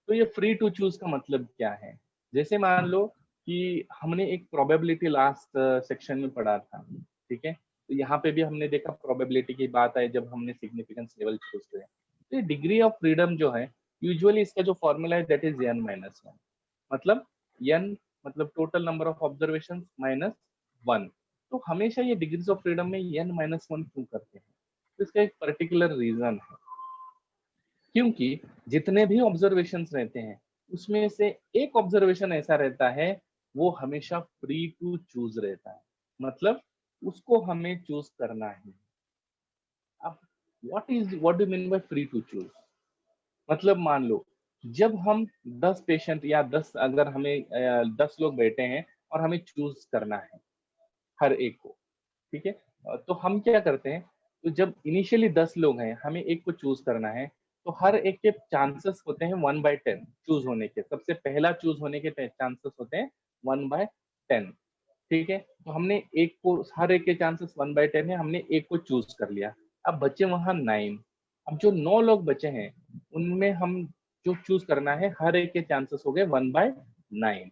B: तो ये फ्री टू चूज का मतलब क्या है? जैसे मान लो कि हमने एक प्रोबेबिलिटी लास्ट सेक्शन में पढ़ा था, ठीक है, तो यहाँ पे भी हमने देखा प्रोबेबिलिटी की बात आई जब हमने सिग्निफिकेंस लेवल चूज किया। तो डिग्री ऑफ फ्रीडम जो है, यूजुअली इसका जो फॉर्मूला है दैट इज n-1, मतलब n मतलब total number of observation minus 1। तो हमेशा ये डिग्रीज ऑफ फ्रीडम में n-1 क्यों करते हैं? तो इसका एक पर्टिकुलर रीजन है, क्योंकि जितने भी ऑब्जर्वेशंस रहते हैं उसमें से एक ऑब्जर्वेशन ऐसा रहता है वो हमेशा फ्री टू चूज रहता है, मतलब उसको हमें चूज करना है। अब what do mean by free to choose? मतलब मान लो जब हम 10 पेशेंट या 10, अगर हमें 10 लोग बैठे हैं और हमें चूज करना है हर एक को, ठीक है, तो हम क्या करते हैं, तो जब इनिशियली 10 लोग हैं, हमें एक को चूज करना है, तो हर एक के चांसेस होते हैं 1/10 चूज होने के, सबसे पहला चूज होने के चांसेस होते हैं 1/10, ठीक है। तो हमने एक को, हर एक के चांसेस 1/10 है, हमने एक को चूज कर लिया। अब बचे वहां 9। अब जो 9 लोग बचे हैं उनमें हम जो चूज करना है, हर एक के चांसेस हो गए 1/9।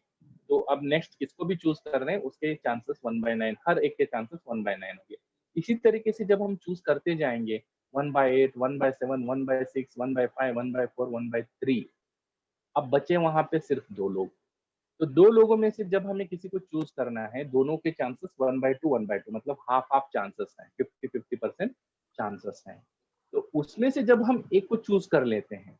B: तो अब नेक्स्ट किसको भी चूज कर रहे हैं उसके चांसेस 1/9, हर एक के चांसेस 1/9 हो गए। इसी तरीके से जब हम चूज करते जाएंगे 1/8, 1/7, 1/6, 1/5, 1/4, 1/3, अब बचे वहां पे सिर्फ 2 लोग। तो 2 लोगों में से जब हमें किसी को चूज करना है, दोनों के चांसेस 1/2, 1/2, मतलब हाफ हाफ चांसेस हैं, 50-50% चांसेस हैं। तो उसमें से जब हम एक को चूज कर लेते हैं,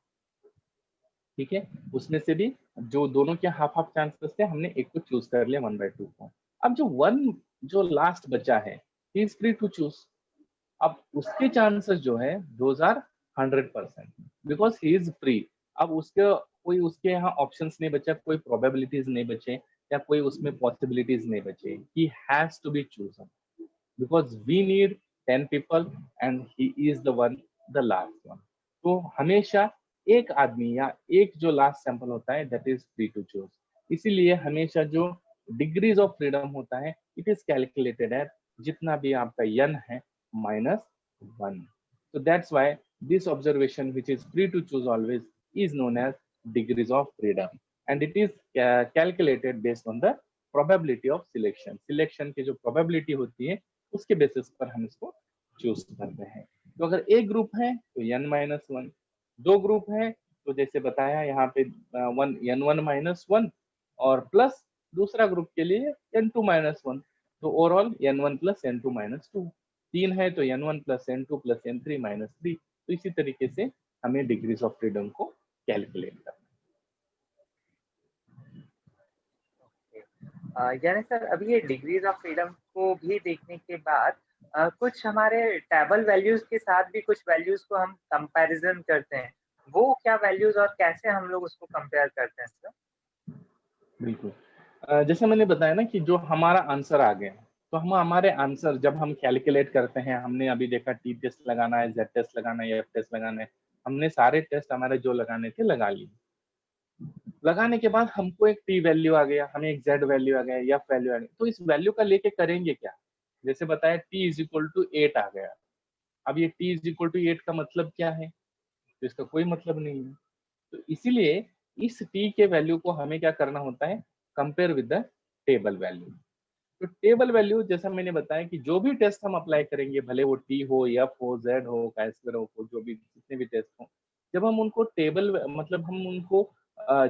B: ठीक है, उसमें से भी जो दोनों के हाफ हाफ चांसेस थे, हमने एक को चूज कर लिया 1/2 को। अब जो वन, जो लास्ट बचा है, he is free to choose. अब उसके चांसेस जो है those are 100%, because he is free. अब उसके कोई उसके यहाँ ऑप्शंस नहीं बचा, कोई प्रोबेबिलिटीज नहीं बचे, या कोई उसमें पॉसिबिलिटीज नहीं बचे। He has to be chosen because we need 10 people and he is the one, the last one। तो हमेशा एक आदमी या एक जो लास्ट सैंपल होता है that is free to choose. इसीलिए हमेशा जो डिग्रीज ऑफ फ्रीडम होता है इट इज कैलकुलेटेड एट जितना भी आपका n है -1। so that's why this observation which is free to choose always is known as degrees of freedom and it is calculated based on the probability of selection। Selection की जो probability होती है उसके basis पर हम इसको choose करते हैं। तो अगर एक ग्रुप है तो n-1, 2 ग्रुप है तो जैसे बताया यहाँ पे n1-1 और प्लस दूसरा ग्रुप के लिए n2-1, तो ओवरऑल n1 + n2-2। 3 है तो n1 + n2 + n3-3। तो इसी तरीके से हमें डिग्रीज ऑफ फ्रीडम को कैलकुलेट करना
A: है। यानी सर अभी ये डिग्रीज ऑफ फ्रीडम को भी देखने के बाद कुछ हमारे टेबल वैल्यूज के साथ भी कुछ वैल्यूज को हम कंपैरिजन करते हैं, वो क्या वैल्यूज और कैसे हम लोग उसको कंपेयर करते हैं सर?
B: बिल्कुल। जैसे मैंने बताया ना कि जो हमारा आंसर आ गया, तो हम हमारे आंसर जब हम कैलकुलेट करते हैं, हमने अभी देखा टी टेस्ट लगाना है, जेड टेस्ट लगाना है, एफ टेस्ट लगाना है, हमने सारे टेस्ट हमारे जो लगाने थे लगा लिए। लगाने के बाद हमको एक टी वैल्यू आ गया, हमें एक जेड वैल्यू आ गया, एफ वैल्यू आ गया, तो इस वैल्यू का लेके करेंगे क्या? जैसे बताया टी इज इक्वल टू 8 आ गया। अब ये टी इज इक्वल टू 8 का मतलब क्या है? तो इसका कोई मतलब नहीं है। तो इसीलिए इस टी के वैल्यू को हमें क्या करना होता है, compare with the table value. तो टेबल वैल्यू जैसा मैंने बताया कि जो भी टेस्ट हम अप्लाई करेंगे, भले वो टी हो, एफ हो, जेड हो, काइस्क्वायर हो, जो भी जितने भी टेस्ट हो, जब हम उनको टेबल मतलब हम उनको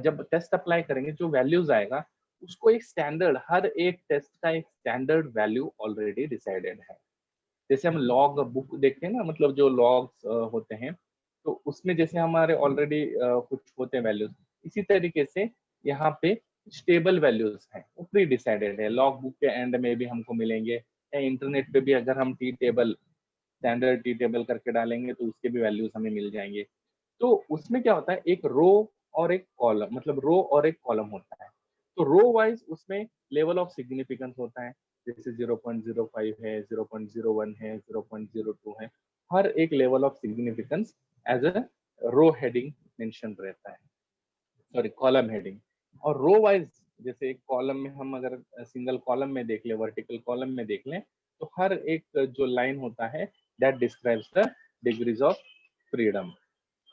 B: जब टेस्ट अप्लाई करेंगे, जो वैल्यूज आएगा उसको एक स्टैंडर्ड, हर एक टेस्ट का एक स्टैंडर्ड वैल्यू ऑलरेडी डिसाइडेड है। जैसे हम लॉग बुक देखते हैं ना, मतलब जो लॉग्स होते हैं, तो उसमें जैसे हमारे ऑलरेडी कुछ होते हैं वैल्यूज, इसी तरीके से यहाँ पे स्टेबल वैल्यूज हैं, वो प्री डिसाइडेड है। लॉग बुक के एंड में भी हमको मिलेंगे, या इंटरनेट पे भी अगर हम tea table, standard tea table करके डालेंगे तो उसके भी वैल्यूज हमें मिल जाएंगे। तो उसमें क्या होता है, एक रो और एक कॉलम, मतलब रो और एक कॉलम होता है। तो रो वाइज उसमें लेवल ऑफ सिग्निफिकेंस होता है, जैसे 0.05 है, 0.01 है, 0.02 है, हर एक level of significance as a row heading mention रहता है, सॉरी कॉलम हेडिंग। और रो वाइज जैसे एक कॉलम में हम अगर सिंगल कॉलम में देख ले, वर्टिकल कॉलम में देख लें, तो हर एक जो लाइन होता है that describes the degrees of freedom.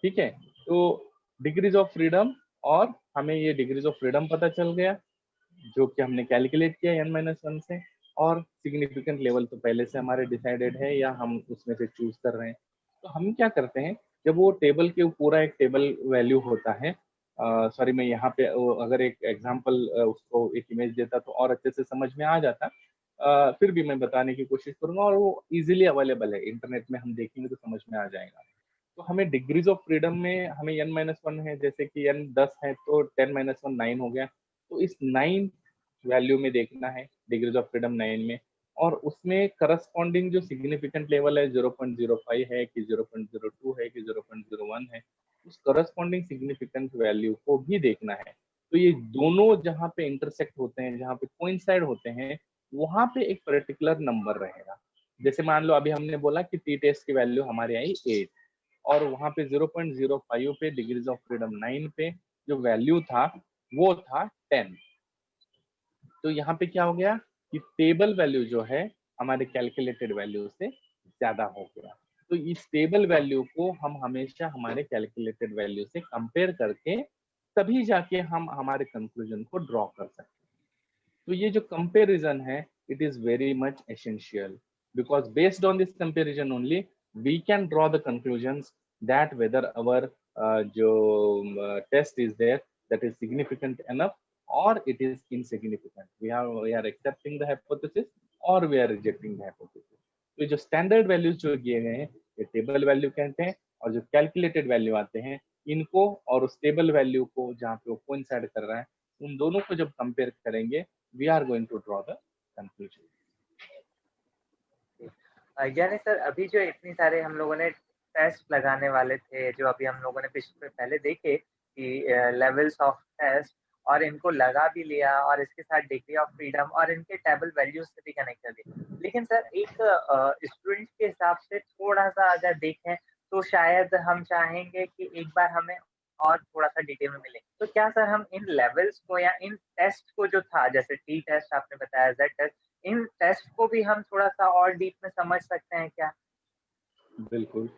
B: ठीक है, तो डिग्रीज ऑफ फ्रीडम, और हमें ये डिग्रीज ऑफ फ्रीडम पता चल गया जो कि हमने कैलकुलेट किया n-1 से, और सिग्निफिकेंट लेवल तो पहले से हमारे डिसाइडेड है या हम उसमें से चूज कर रहे हैं। तो हम क्या करते हैं, जब वो टेबल के पूरा एक टेबल वैल्यू होता है, सॉरी मैं यहाँ पे अगर एक एग्जांपल उसको एक इमेज देता तो और अच्छे से समझ में आ जाता, फिर भी मैं बताने की कोशिश करूंगा, और वो इजीली अवेलेबल है इंटरनेट में, हम देखेंगे तो समझ में आ जाएगा। तो हमें डिग्रीज ऑफ फ्रीडम में हमें n-1 है, जैसे कि n 10 है तो 10-1 9 हो गया, तो इस 9 वैल्यू में देखना है डिग्रीज ऑफ फ्रीडम 9 में, और उसमें करस्पॉन्डिंग जो सिग्निफिकेंट लेवल है 0.05 है कि 0.02 है कि 0.01 है, उस करस्पॉन्डिंग सिग्निफिकेंट वैल्यू को भी देखना है। तो ये दोनों जहाँ पे इंटरसेक्ट होते हैं, जहाँ पे कोइंसाइड होते हैं, वहां पे एक पर्टिकुलर नंबर रहेगा। जैसे मान लो अभी हमने बोला कि टी टेस्ट की वैल्यू हमारी आई 8, और वहां पे 0.05 पे डिग्रीज ऑफ फ्रीडम 9 पे जो वैल्यू था वो था 10। तो यहाँ पे क्या हो गया कि टेबल वैल्यू जो है हमारे कैलकुलेटेड वैल्यू से ज्यादा हो गया। तो इस टेबल वैल्यू को हम हमेशा हमारे कैलकुलेटेड वैल्यू से कंपेयर करके तभी जाके हम हमारे कंक्लूजन को ड्रॉ कर सकते हैं। तो ये जो कंपैरिजन है, it is very much essential, because based on this comparison only we can draw the conclusions that whether our जो test is there that is significant enough or it is insignificant. We are accepting the hypothesis or we are rejecting the hypothesis. तो जो standard values जो दिए गए हैं ये table value कहते हैं, और जो कैलकुलेटेड वैल्यू आते हैं इनको और उस टेबल वैल्यू को जहाँ पे वो कोइंसाइड कर रहा है, उन दोनों को जब कंपेयर करेंगे we are going to draw the conclusion.
A: यानी सर अभी जो इतनी सारे हम लोगों ने टेस्ट लगाने वाले थे, जो अभी हम लोगों ने पहले देखे कि लेवल्स ऑफ टेस्ट, और इनको लगा भी लिया और इसके साथ डिग्री ऑफ फ्रीडम और इनके टेबल वैल्यूज से भी कनेक्ट कर दिया। लेकिन सर एक स्टूडेंट के हिसाब से थोड़ा-सा अगर देखें तो शायद हम चाहेंगे कि एक बार हमें और थोड़ा-सा डिटेल में मिले। तो क्या सर हम इन लेवल्स को या इन टेस्ट को जो था, जैसे टी टेस्ट आपने बताया, जेड टेस्ट, इन टेस्ट को भी हम थोड़ा-सा और डीप में समझ सकते हैं क्या?
B: बिल्कुल।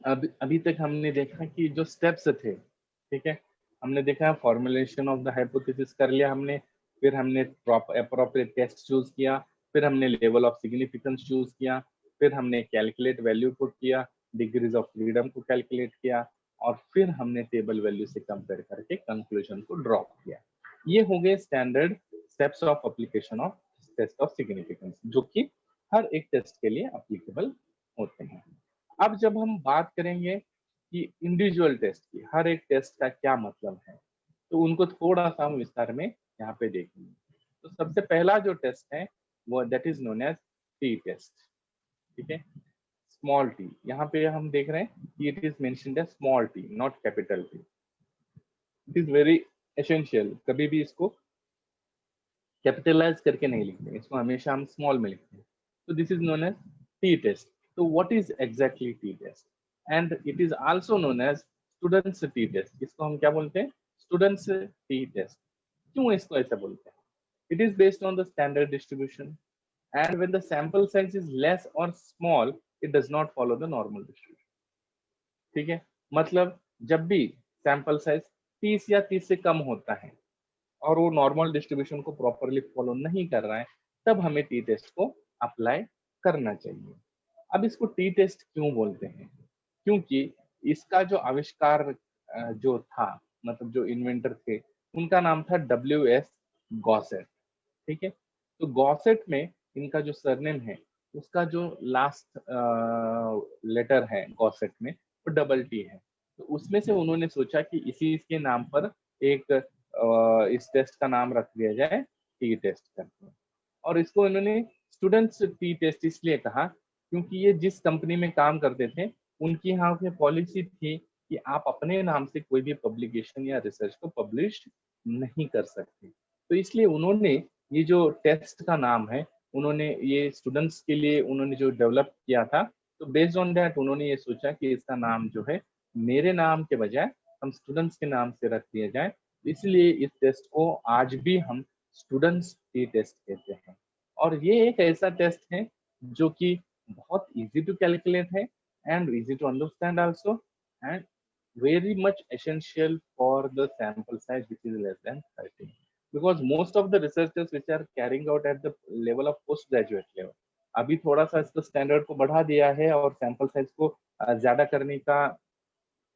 B: अब अभी तक हमने देखा कि जो स्टेप्स थे, ठीक है, हमने देखा फॉर्मुलेशन ऑफ द हाइपोथेसिस कर लिया हमने, फिर हमने अप्रोप्रिएट टेस्ट चूज किया, फिर हमने लेवल ऑफ सिग्निफिकेंस चूज किया, फिर हमने कैलकुलेट वैल्यू पुट किया, डिग्रीज ऑफ फ्रीडम को कैलकुलेट किया, और फिर हमने टेबल वैल्यू से कंपेयर करके कंक्लूजन को ड्रॉ किया। ये हो गए standard steps of application of test of significance, जो कि हर एक टेस्ट के लिए एप्लीकेबल होते हैं। अब जब हम बात करेंगे कि इंडिविजुअल टेस्ट की, हर एक टेस्ट का क्या मतलब है, तो उनको थोड़ा सा हम विस्तार में यहाँ पे देखेंगे। तो सबसे पहला जो टेस्ट है वो that is known as t test. ठीक है, स्मॉल टी, यहाँ पे हम देख रहे हैं कि it is mentioned as small t not capital t. It is very essential, कभी भी इसको कैपिटलाइज करके नहीं लिखते, इसको हमेशा हम स्मॉल में लिखते हैं। तो this is known as t test. So what is exactly t-test? And it is also known as students t-test. इसको हम क्या बोलते हैं? Students t-test. क्यों इसको ऐसा बोलते हैं? It is based on the standard distribution, and when the sample size is less or small, it does not follow the normal distribution. ठीक है, मतलब जब भी सैंपल साइज 30 या 30 से कम होता है और वो नॉर्मल डिस्ट्रीब्यूशन को प्रॉपरली फॉलो नहीं कर रहा है, तब हमें टी टेस्ट को अप्लाई करना चाहिए। अब इसको टी टेस्ट क्यों बोलते हैं? क्योंकि इसका जो आविष्कार जो था, मतलब जो इन्वेंटर थे, उनका नाम था W.S. गॉसेट। ठीक है, तो गॉसेट में इनका जो सरनेम है उसका जो लास्ट लेटर है गॉसेट में वो डबल टी है। तो उसमें से उन्होंने सोचा कि इसी इसके नाम पर एक इस टेस्ट का नाम रख दिया जाए टी टेस्ट करके। और इसको इन्होंने स्टूडेंट्स टी टेस्ट इसलिए कहा क्योंकि ये जिस कंपनी में काम करते थे उनकी यहाँ पे पॉलिसी थी कि आप अपने नाम से कोई भी पब्लिकेशन या रिसर्च को पब्लिश नहीं कर सकते। तो इसलिए उन्होंने ये जो टेस्ट का नाम है, उन्होंने ये स्टूडेंट्स के लिए उन्होंने जो डेवलप किया था, तो बेस्ड ऑन दैट उन्होंने ये सोचा कि इसका नाम जो है मेरे नाम के बजाय हम स्टूडेंट्स के नाम से रख दिया जाए, इसलिए इस टेस्ट को आज भी हम स्टूडेंट्स टी टेस्ट कहते हैं। और ये एक ऐसा टेस्ट है जो कि बहुत इजी टू कैलकुलेट है and easy to understand also, and very much essential for the sample size which is less than 30, because most of the researchers which are carrying out at the level of postgraduate level, अभी थोड़ा सा इसका standard को बढ़ा दिया है और sample size को ज्यादा करने का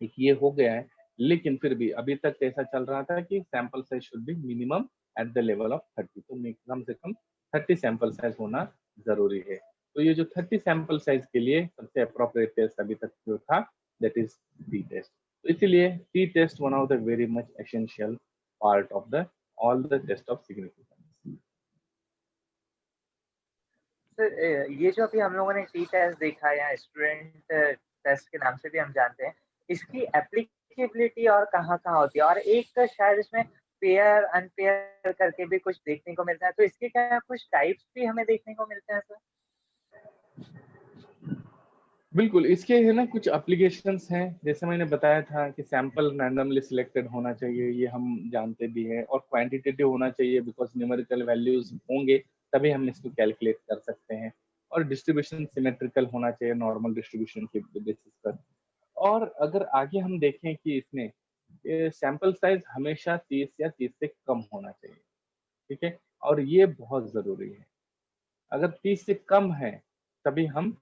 B: एक ये हो गया है, लेकिन फिर भी अभी तक ऐसा चल रहा था कि sample size should be minimum eight the level of 30, तो कम से कम 30 सैंपल साइज होना जरूरी है। तो ये जो 30 सैंपल साइज के लिए सबसे अप्रोप्रिएट टेस्ट अभी तक जो था दैट इज टी टेस्ट। तो इसीलिए t test one of the very much essential part of the all the test of significance.
A: Sir ये जो अभी हम लोगों ने टी टेस्ट देखा या स्टूडेंट टेस्ट के नाम से भी हम जानते हैं, इसकी एप्लीकेबिलिटी और कहाँ-कहाँ होती है? और एक शायद इसमें पेयर अनपेयर करके भी कुछ देखने को मिलता है, तो इसके क्या कुछ टाइप्स भी हमें देखने को मिलते हैं सर?
B: बिल्कुल, इसके है ना कुछ एप्लीकेशंस हैं, जैसे मैंने बताया था कि सैंपल रैंडमली सिलेक्टेड होना चाहिए, ये हम जानते भी हैं, और क्वांटिटेटिव होना चाहिए बिकॉज न्यूमेरिकल वैल्यूज होंगे तभी हम इसको कैलकुलेट कर सकते हैं, और डिस्ट्रीब्यूशन सिमेट्रिकल होना चाहिए नॉर्मल डिस्ट्रीब्यूशन के बेसिस पर। और अगर आगे हम देखें कि इसमें सैंपल साइज हमेशा 30 या 30 से कम होना चाहिए, ठीक है, और ये बहुत जरूरी है। अगर 30 से कम है तभी हम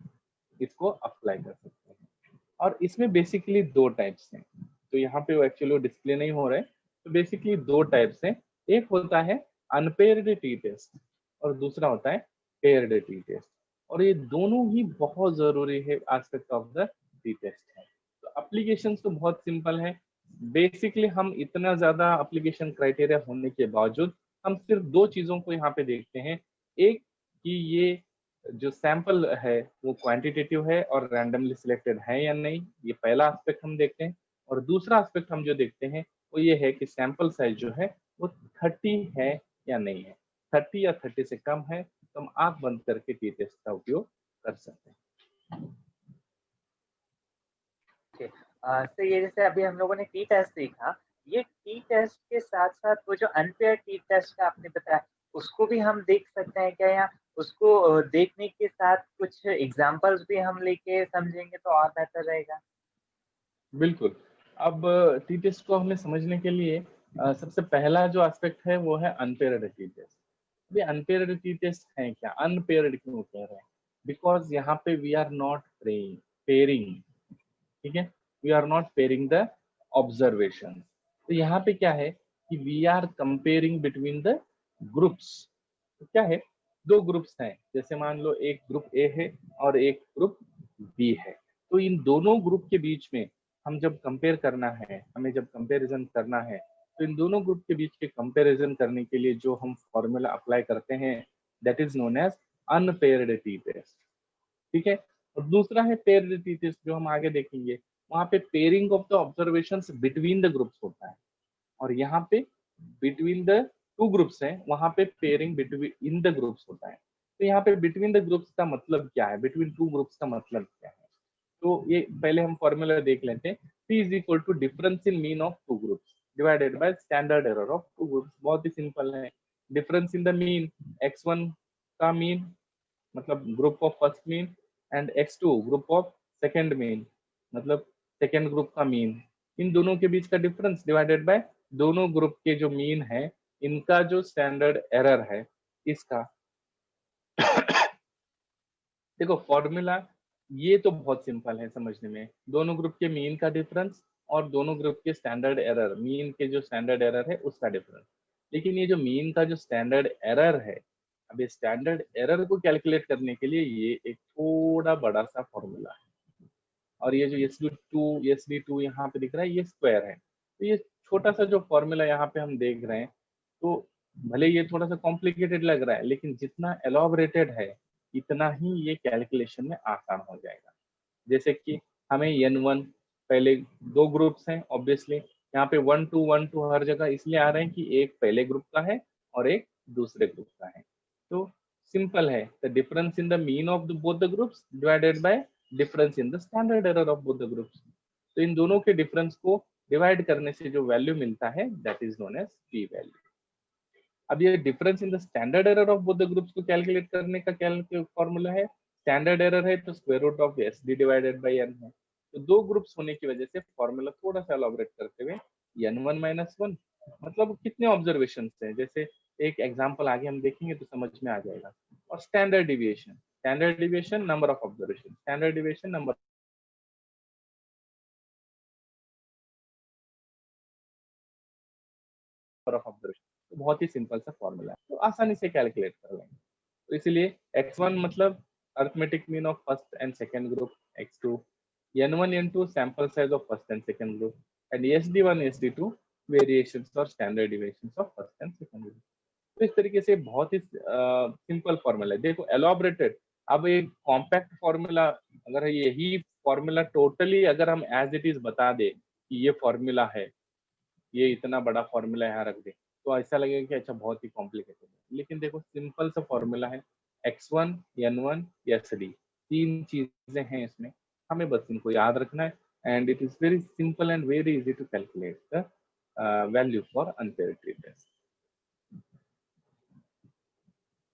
B: इसको अप्लाई कर सकते हैं। और इसमें बेसिकली दो टाइप्स हैं, तो यहाँ पे वो एक्चुअली डिस्प्ले नहीं हो रहा है, तो बेसिकली दो टाइप्स हैं। एक होता है अनपेयर्ड टी टेस्ट और दूसरा होता है पेयर्ड टी टेस्ट, और ये दोनों ही बहुत जरूरी है aspect of the t test है। तो एप्लीकेशन तो बहुत सिंपल है, बेसिकली हम इतना ज्यादा एप्लीकेशन क्राइटेरिया होने के बावजूद हम सिर्फ दो चीजों को यहाँ पे देखते हैं। एक कि ये जो सैंपल है वो क्वांटिटेटिव है और रैंडमली सिलेक्टेड है या नहीं, ये पहला एस्पेक्ट हम देखते हैं। और दूसरा एस्पेक्ट हम जो देखते हैं वो ये है कि सैंपल साइज जो है वो 30 है या नहीं है। 30 या 30 से कम है तो हम आंख बंद करके टी टेस्ट का उपयोग कर सकते हैं।
A: तो ये जैसे अभी हम लोगों ने टी टेस्ट देखा, ये टी टेस्ट के साथ-साथ वो जो अनपेयर्ड टी टेस्ट का आपने बताया, उसको भी हम देख सकते हैं क्या? या उसको देखने के साथ कुछ एग्ज़ाम्पल्स भी हम लेके समझेंगे तो और बेहतर रहेगा?
B: बिल्कुल। अब टी टेस्ट को हमें समझने के लिए सबसे पहला जो एस्पेक्ट है वो है अनपेयर्ड टी टेस्ट। अभी अनपेयर्ड टी टेस्ट है क्या? अनपेयर्ड क्यों कह रहे हैं? बिकॉज यहाँ पे वी आर नॉट पेयरिंग, ठीक है, we are not pairing the observation. तो यहाँ पे क्या है कि we are comparing between the groups. तो क्या है, दो ग्रुप्स हैं, जैसे मान लो एक ग्रुप ए है और एक ग्रुप बी है, तो इन दोनों ग्रुप के बीच में हम जब कंपेयर करना है, हमें जब कंपैरिजन करना है, तो इन दोनों ग्रुप के बीच के कंपैरिजन करने के लिए जो हम फॉर्मूला अप्लाई करते हैं that is known as unpaired t test, ठीक है। और दूसरा है पेयर्ड टी टेस्ट जो हम आगे देखेंगे, वहां पे pairing of the observations between the groups होता है, और यहाँ पे बिटवीन द टू ग्रुप्स है, वहां पे pairing between in the groups होता है। तो यहाँ पे बिटवीन द ग्रुप्स का मतलब क्या है, बिटवीन टू ग्रुप्स का मतलब क्या है? तो ये पहले हम फॉर्मूला देख लेते हैं। P is equal to difference in mean of two groups divided by standard error of two groups. बहुत ही सिंपल है। Difference in the mean, x1 का मीन मतलब group of first mean, and x2 group of second mean मतलब second group का mean, इन दोनों के बीच का डिफरेंस डिवाइडेड बाय दोनों ग्रुप के जो मीन है इनका जो स्टैंडर्ड एरर है इसका। देखो फॉर्मूला ये तो बहुत सिंपल है समझने में, दोनों ग्रुप के मीन का डिफरेंस और दोनों ग्रुप के स्टैंडर्ड एरर, मीन के जो स्टैंडर्ड एरर है उसका डिफरेंस। लेकिन ये जो मीन का जो स्टैंडर्ड एरर है, अब ये स्टैंडर्ड एरर को कैलकुलेट करने के लिए ये एक थोड़ा बड़ा सा फॉर्मूला है, और ये जो SD2 यहाँ पे दिख रहा है ये स्क्वायर है। तो ये छोटा सा जो फॉर्मूला यहाँ पे हम देख रहे हैं, तो भले ये थोड़ा सा कॉम्प्लिकेटेड लग रहा है लेकिन जितना एलॉबरेटेड है इतना ही ये कैलकुलेशन में आसान हो जाएगा। जैसे कि हमें N1 पहले दो ग्रुप्स हैं, ऑब्वियसली यहाँ पे 1 2 हर जगह इसलिए आ रहे हैं कि एक पहले ग्रुप का है और एक दूसरे ग्रुप का है। तो सिंपल है, the difference in the mean of both the groups divided bye difference in the standard error of both the groups. तो इन दोनों के डिफरेंस को डिवाइड करने से जो वैल्यू मिलता है that is known as P value. अब ये difference in the standard error of both the groups को कैलकुलेट करने का क्या फॉर्मूला है, स्टैंडर्ड एरर है तो square root of S D divided by N है। तो दो ग्रुप्स होने की वजह से फॉर्मूला थोड़ा सा एलॉबरेट करते हुए n1 माइनस वन, मतलब कितने ऑब्जर्वेशन है, जैसे एक एग्जांपल आगे हम देखेंगे तो समझ में आ जाएगा। और standard deviation number of observation, standard deviation number of observation. तो बहुत ही सिंपल सा फॉर्मूला है, तो आसानी से कैलकुलेट कर लेंगे। तो इसीलिए x1 मतलब arithmetic mean of first and second group, x2 n1 n2 sample size of first and second group, and sd1 sd2 variations और standard deviations of first and second group. तो इस तरीके से बहुत ही सिंपल फॉर्मूला है। देखो एलॉबरेटेड, अब एक कॉम्पैक्ट फॉर्मूला, अगर यही फॉर्मूला टोटली अगर हम एज इट इज बता दे कि ये फॉर्मूला है, ये इतना बड़ा फॉर्मूला यहाँ रख दे, तो ऐसा लगेगा कि अच्छा बहुत ही कॉम्प्लिकेटेड है। लेकिन देखो सिंपल सा फॉर्मूला है, x1 n1 sd, तीन चीजें हैं इसमें, हमें बस इनको याद रखना है, and it is very simple and very easy to calculate the value for unpaired t test.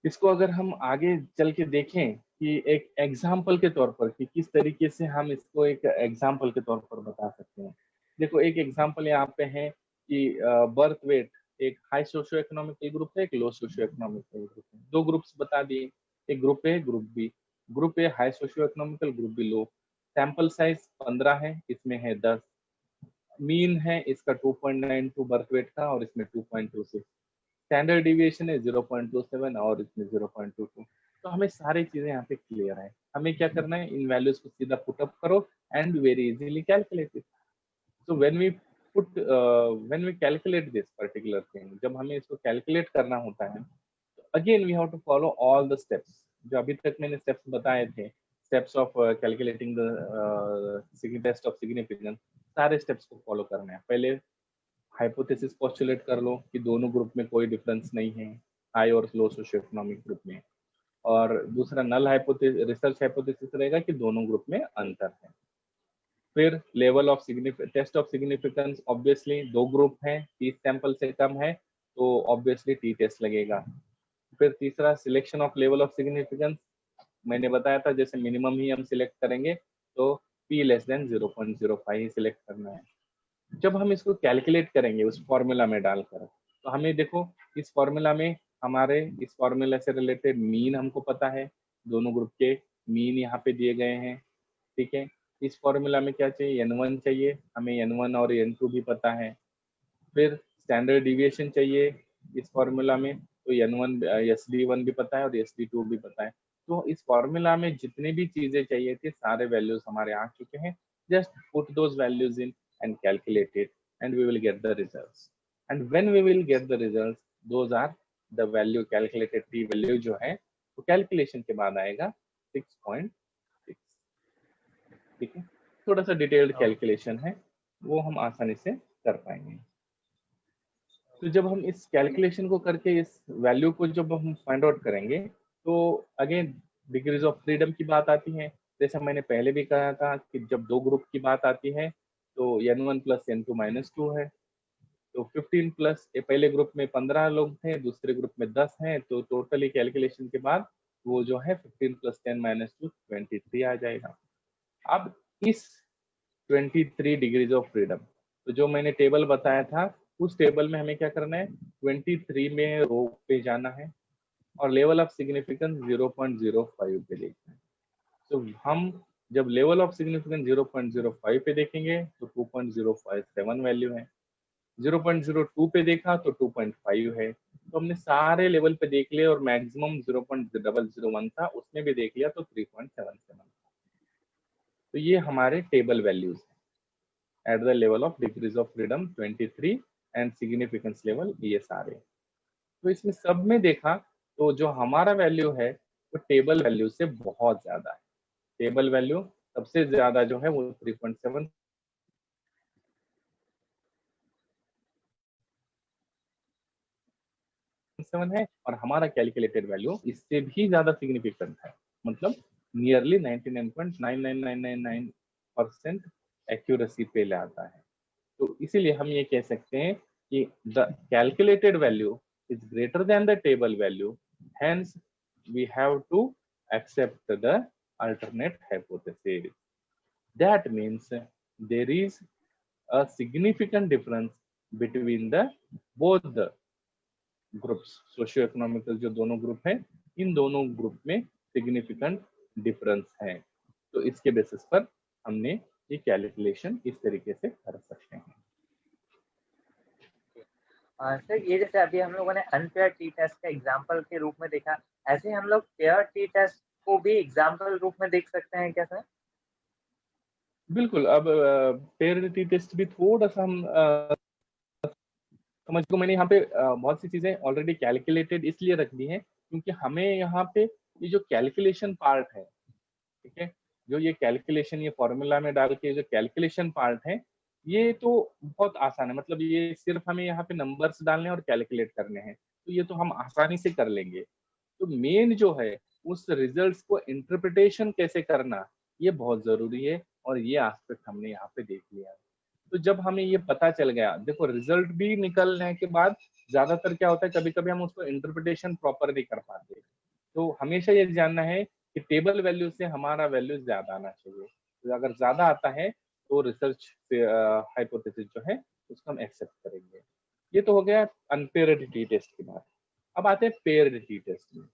B: इसको अगर हम आगे चल के देखें कि एक एग्जाम्पल के तौर पर कि किस तरीके से हम इसको एक एग्जाम्पल के तौर पर बता सकते हैं। देखो एक एग्जाम्पल यहाँ पे है कि बर्थ वेट एक हाई सोशियो इकोनॉमिकल ग्रुप है, एक लो सोशियो इकोनॉमिकल ग्रुप है। दो ग्रुप्स बता दिए, एक group A group B. Group A high socio economical, group B low. Sample size 15 है, इसमें है 10। मीन है इसका 2.92 बर्थ वेट का और इसमें 2.26। स्टैंडर्ड डिविएशन है 0.27 और इसमें 0.22। तो हमें सारी चीजें यहाँ पे क्लियर है। हमें क्या करना है, इन वैल्यूज को सीधा पुट अप करो and very easily calculate it. So when we calculate this particular thing, जब हमें इसको कैलकुलेट करना होता है तो again we have to follow all the steps जो अभी तक मैंने स्टेप्स बताए थे, steps of calculating the test of significance, सारे स्टेप्स को फॉलो करना है। पहले हाइपोथेसिस पोस्टुलेट कर लो कि दोनों ग्रुप में कोई डिफरेंस नहीं है, हाई और लो सोशियो इकोनॉमिक ग्रुप में। और दूसरा नल हाइपोथेसिस, रिसर्च हाइपोथेसिस रहेगा कि दोनों ग्रुप में अंतर है। फिर level of test of significance, obviously दो ग्रुप हैं, 30 सैंपल से कम है तो ऑब्वियसली टी टेस्ट लगेगा। फिर तीसरा selection of level of significance, मैंने बताया था जैसे मिनिमम ही हम सिलेक्ट करेंगे तो p लेस देन 0.05 ही सिलेक्ट करना है। जब हम इसको कैलकुलेट करेंगे उस फॉर्मूला में डालकर, तो हमें देखो इस फॉर्मूला में हमारे इस फॉर्मूला से रिलेटेड मीन हमको पता है, दोनों ग्रुप के मीन यहाँ पे दिए गए हैं, ठीक है। इस फॉर्मूला में क्या चाहिए, n1 चाहिए, हमें n1 और n2 भी पता है। फिर स्टैंडर्ड डिविएशन चाहिए इस फॉर्मूला में, तो n1 sd1 भी पता है और sd2 भी पता है। तो इस फॉर्मूला में जितनी भी चीजें चाहिए थी सारे वैल्यूज हमारे आ चुके हैं। Just put those values in and calculate it and we will get the results, and when we will get the results those are the value calculated p value जो है तो कैलकुलेशन के बाद आएगा 6.6, ठीक है। थोड़ा सा डिटेल्ड कैलकुलेशन है, वो हम आसानी से कर पाएंगे। तो जब हम इस कैलकुलेशन को करके इस वैल्यू को जब हम फाइंड आउट करेंगे तो अगेन डिग्रीज ऑफ फ्रीडम की बात आती है। जैसे मैंने पहले भी कहा था कि जब दो ग्रुप की बात आती है तो n1 प्लस n2 माइनस 2 है, तो 15 प्लस पहले ग्रुप में 15 लोग थे, दूसरे ग्रुप में 10 हैं, तो टोटली कैलकुलेशन के बाद वो जो है 15 प्लस 10 माइनस 2 23 आ जाएगा। अब इस 23 डिग्रीज ऑफ फ्रीडम, तो जो मैंने टेबल बताया था उस टेबल में हमें क्या करना है, 23 में रो पे जाना है और लेवल ऑफ सिग्निफिकेंस 0.05 पे देखना है। तो हम जब लेवल ऑफ सिग्निफिकेंस 0.05 पे देखेंगे तो 2.057 वैल्यू है, 0.02 पे देखा तो 2.5 है। तो हमने सारे लेवल पे देख लिया और मैक्सिमम 0.001 था उसमें भी देख लिया तो 3.77। तो ये हमारे टेबल वैल्यूज हैं eight the level of degrees of freedom 23 and significance level ये सारे। तो इसमें सब में देखा तो जो हमारा वैल्यू है वो टेबल वैल्यू से बहुत ज्यादा है। टेबल वैल्यू सबसे ज्यादा जो है वो 3.7 है और हमारा कैलकुलेटेड वैल्यू इससे भी ज्यादा सिग्निफिकेंट है, मतलब नियरली 99.99999% एक्यूरेसी पे ले आता है। तो इसीलिए हम ये कह सकते हैं कि the calculated value is greater than the table value, hence we have to accept the alternate hypothesis. That means there is a significant difference between the both the groups. Socio-economical जो दोनों ग्रुप हैं, इन दोनों group में significant difference है। तो इसके basis पर हमने ये कैलकुलेशन इस तरीके से कर सकते हैं।
A: सर ये जैसे अभी हम लोगों ने अनपेयर टी टेस्ट का एग्जांपल के रूप में देखा, ऐसे हम लोग पेयर टी टेस्ट को भी एग्जांपल रूप में देख सकते हैं क्या सर?
B: बिल्कुल, अब पेयर टी टेस्ट भी थोड़ा सा हम समझ को मैंने यहाँ पे बहुत सी चीजें ऑलरेडी कैलकुलेटेड इसलिए रख दी हैं क्योंकि हमें यहाँ पे ये जो कैलकुलेशन पार्ट है, ठीक है, जो ये कैलकुलेशन ये फॉर्मूला में डाल के जो कैलकुलेशन पार्ट है, ये तो बहुत आसान है। मतलब ये सिर्फ हमें यहाँ पे नंबर्स डालने और कैलकुलेट करने हैं, तो ये तो हम आसानी से कर लेंगे। तो मेन जो है उस रिजल्ट्स को इंटरप्रिटेशन कैसे करना, ये बहुत जरूरी है और ये एस्पेक्ट हमने यहाँ पे देख लिया। तो जब हमें ये पता चल गया, देखो रिजल्ट भी निकलने के बाद ज्यादातर क्या होता है, कभी कभी हम उसको इंटरप्रिटेशन प्रॉपर नहीं कर पाते। तो हमेशा ये जानना है कि टेबल वैल्यू से हमारा वैल्यू ज्यादा आना चाहिए। तो अगर ज्यादा आता है तो रिसर्च हाइपोथेसिस जो है उसको हम एक्सेप्ट करेंगे। ये तो हो गया अनपेयर्ड टी टेस्ट की बात। अब आते हैं पेयर्ड टी टेस्ट में।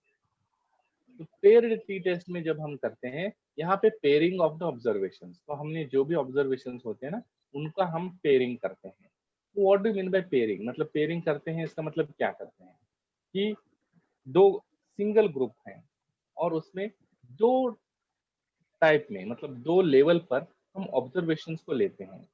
B: तो पेयर्ड टी टेस्ट में जब हम करते हैं, यहाँ पे पेयरिंग ऑफ द ऑब्जर्वेशंस, तो हमने जो भी ऑब्जर्वेशंस होते हैं ना, उनका हम पेयरिंग करते हैं। तो what do mean bye pairing, मतलब पेयरिंग करते हैं इसका मतलब क्या करते हैं कि दो सिंगल ग्रुप हैं और उसमें दो टाइप में, मतलब दो लेवल पर हम ऑब्जर्वेशंस को लेते हैं।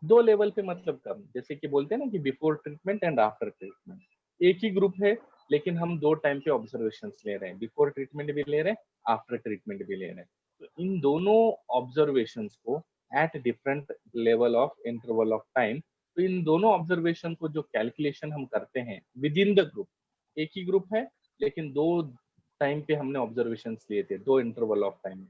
B: दो लेवल पे मतलब कब, जैसे कि बोलते हैं ना कि before treatment and after treatment. एक ही ग्रुप है लेकिन हम दो टाइम पे ऑब्जर्वेशंस ले रहे हैं, बिफोर ट्रीटमेंट भी ले रहे हैं, आफ्टर ट्रीटमेंट भी ले रहे हैं। तो इन दोनों ऑब्जर्वेशंस को at different level of interval of time, तो इन दोनों ऑब्जर्वेशन को जो कैलकुलेशन हम करते हैं विद इन द ग्रुप, एक ही ग्रुप है लेकिन दो टाइम पे हमने ऑब्जर्वेशन लिए थे, दो इंटरवल ऑफ टाइम।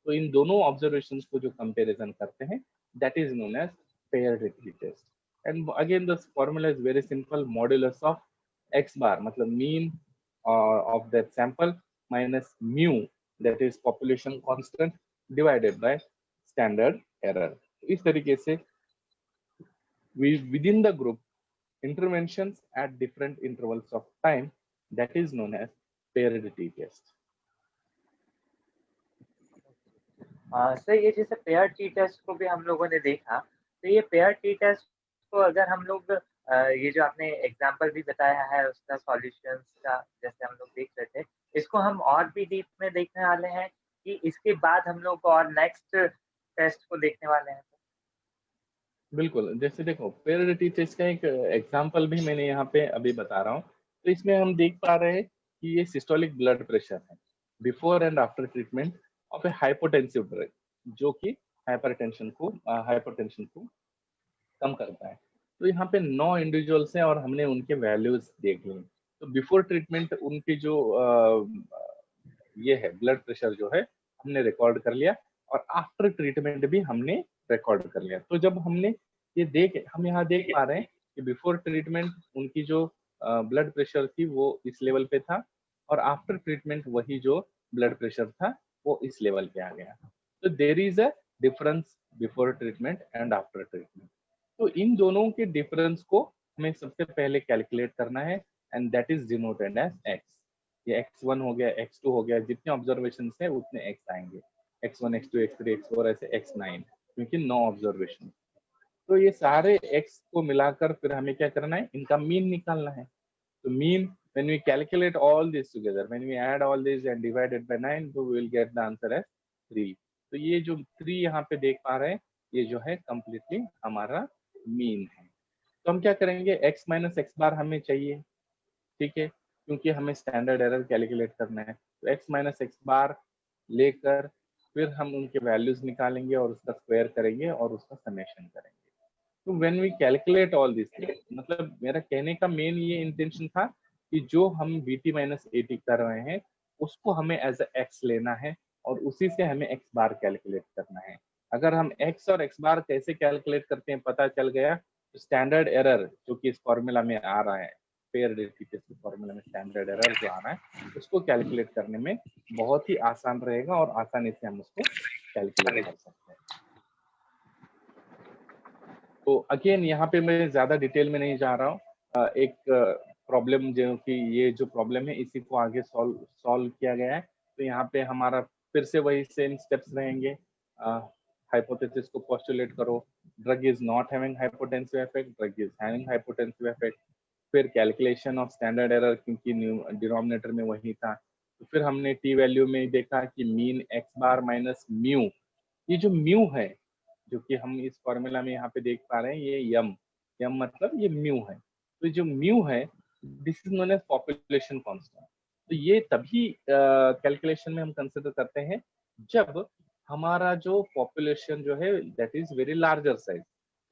B: तो इन दोनों ऑब्जर्वेशंस को जो कंपेरिजन करते हैं, that is known as paired t test. And again the formula is very simple, modulus of x bar मतलब mean of that sample minus mu, that is population constant, divided by standard error. इस तरीके से we within the group interventions at different intervals of time, that is known as paired t test.
A: Sir ये जैसे pair T test को भी हम लोगों ने देखा, तो ये पेयर टी टेस्ट को अगर हम लोग ये जो आपने एग्जांपल भी बताया है उसका सॉल्यूशंस का जैसे हम लोग देख रहे थे, इसको हम और भी डीप में देखने वाले हैं कि इसके बाद हम लोग और नेक्स्ट टेस्ट को देखने वाले हैं?
B: बिल्कुल, जैसे देखो पेयर्ड टी टेस्ट का एक एग्जांपल भी मैंने यहाँ पे अभी बता रहा हूँ। तो इसमें हम देख पा रहे हैं कि ये सिस्टोलिक ब्लड प्रेशर है before and after treatment of A hypotensive drug, जो कि हाइपरटेंशन को कम करता है। तो यहाँ पे 9 इंडिविजुअल्स हैं और हमने उनके वैल्यूज देख लिए। तो बिफोर ट्रीटमेंट उनकी जो ये है ब्लड प्रेशर जो है हमने रिकॉर्ड कर लिया और आफ्टर ट्रीटमेंट भी हमने रिकॉर्ड कर लिया। तो जब हमने हम यहाँ देख पा रहे हैं कि बिफोर ट्रीटमेंट उनकी जो ब्लड प्रेशर थी वो इस लेवल पे था और आफ्टर ट्रीटमेंट वही जो ब्लड प्रेशर था वो इस लेवल पे आ गया। तो there is a difference before treatment and after treatment. तो इन दोनों के डिफरेंस को हमें सबसे पहले कैलकुलेट करना है and that is denoted as X. ये x1 हो गया, x2 हो गया, जितने ऑब्जर्वेशन है उतने x आएंगे, x1 x2 x3 x4 ऐसे x9, क्योंकि 9 ऑब्जर्वेशन। तो ये सारे x को मिलाकर फिर हमें क्या करना है, इनका मीन निकालना है। तो mean when we calculate all this together, when we add all this and divide it by 9, so we will get the answer as 3. तो ये जो 3 यहाँ पे देख पा रहे हैं, ये जो है कंप्लीटली हमारा मीन है। तो हम क्या करेंगे, x माइनस एक्स बार हमें चाहिए, ठीक है, क्योंकि हमें स्टैंडर्ड एरर कैलकुलेट करना है। तो x माइनस एक्स बार लेकर फिर हम उनके वैल्यूज निकालेंगे और उसका स्क्वायर करेंगे और उसका समेशन करेंगे। तो when we calculate all this thing, मतलब मेरा कहने का मेन ये इंटेंशन था कि जो हम BT माइनस AT कर रहे हैं उसको हमें एज अ x लेना है और उसी से हमें x बार कैलकुलेट करना है। अगर हम x और x बार कैसे कैलकुलेट करते हैं पता चल गया, स्टैंडर्ड एरर जो कि इस फॉर्मूला में आ रहा है, पेयर टेस्ट के फॉर्मूला में स्टैंडर्ड एरर जो आ रहा है उसको कैलकुलेट करने में बहुत ही आसान रहेगा और आसानी से हम उसको कैलकुलेट कर सकते हैं। तो अगेन यहाँ पे मैं ज्यादा डिटेल में नहीं जा रहा हूँ। एक प्रॉब्लम जो कि ये जो प्रॉब्लम है इसी को आगे सॉल्व किया गया है। तो यहाँ पे हमारा फिर से वही सेम स्टेप्स रहेंगे। हाइपोथेसिस को पोस्टुलेट करो, drug is not having hypotensive effect, drug is having hypotensive effect. फिर कैलकुलेशन ऑफ स्टैंडर्ड एरर, क्योंकि डिनोमिनेटर में वही था। तो फिर हमने टी वैल्यू में देखा कि मीन एक्स बार माइनस म्यू, ये जो म्यू है जो कि हम इस फॉर्मूला में यहाँ पे देख पा रहे हैं, ये यम यम मतलब ये म्यू है। तो जो म्यू है this is known as population constant. तो ये तभी कैलकुलेशन में हम कंसिडर करते हैं जब हमारा जो पॉपुलेशन जो है that is very larger size.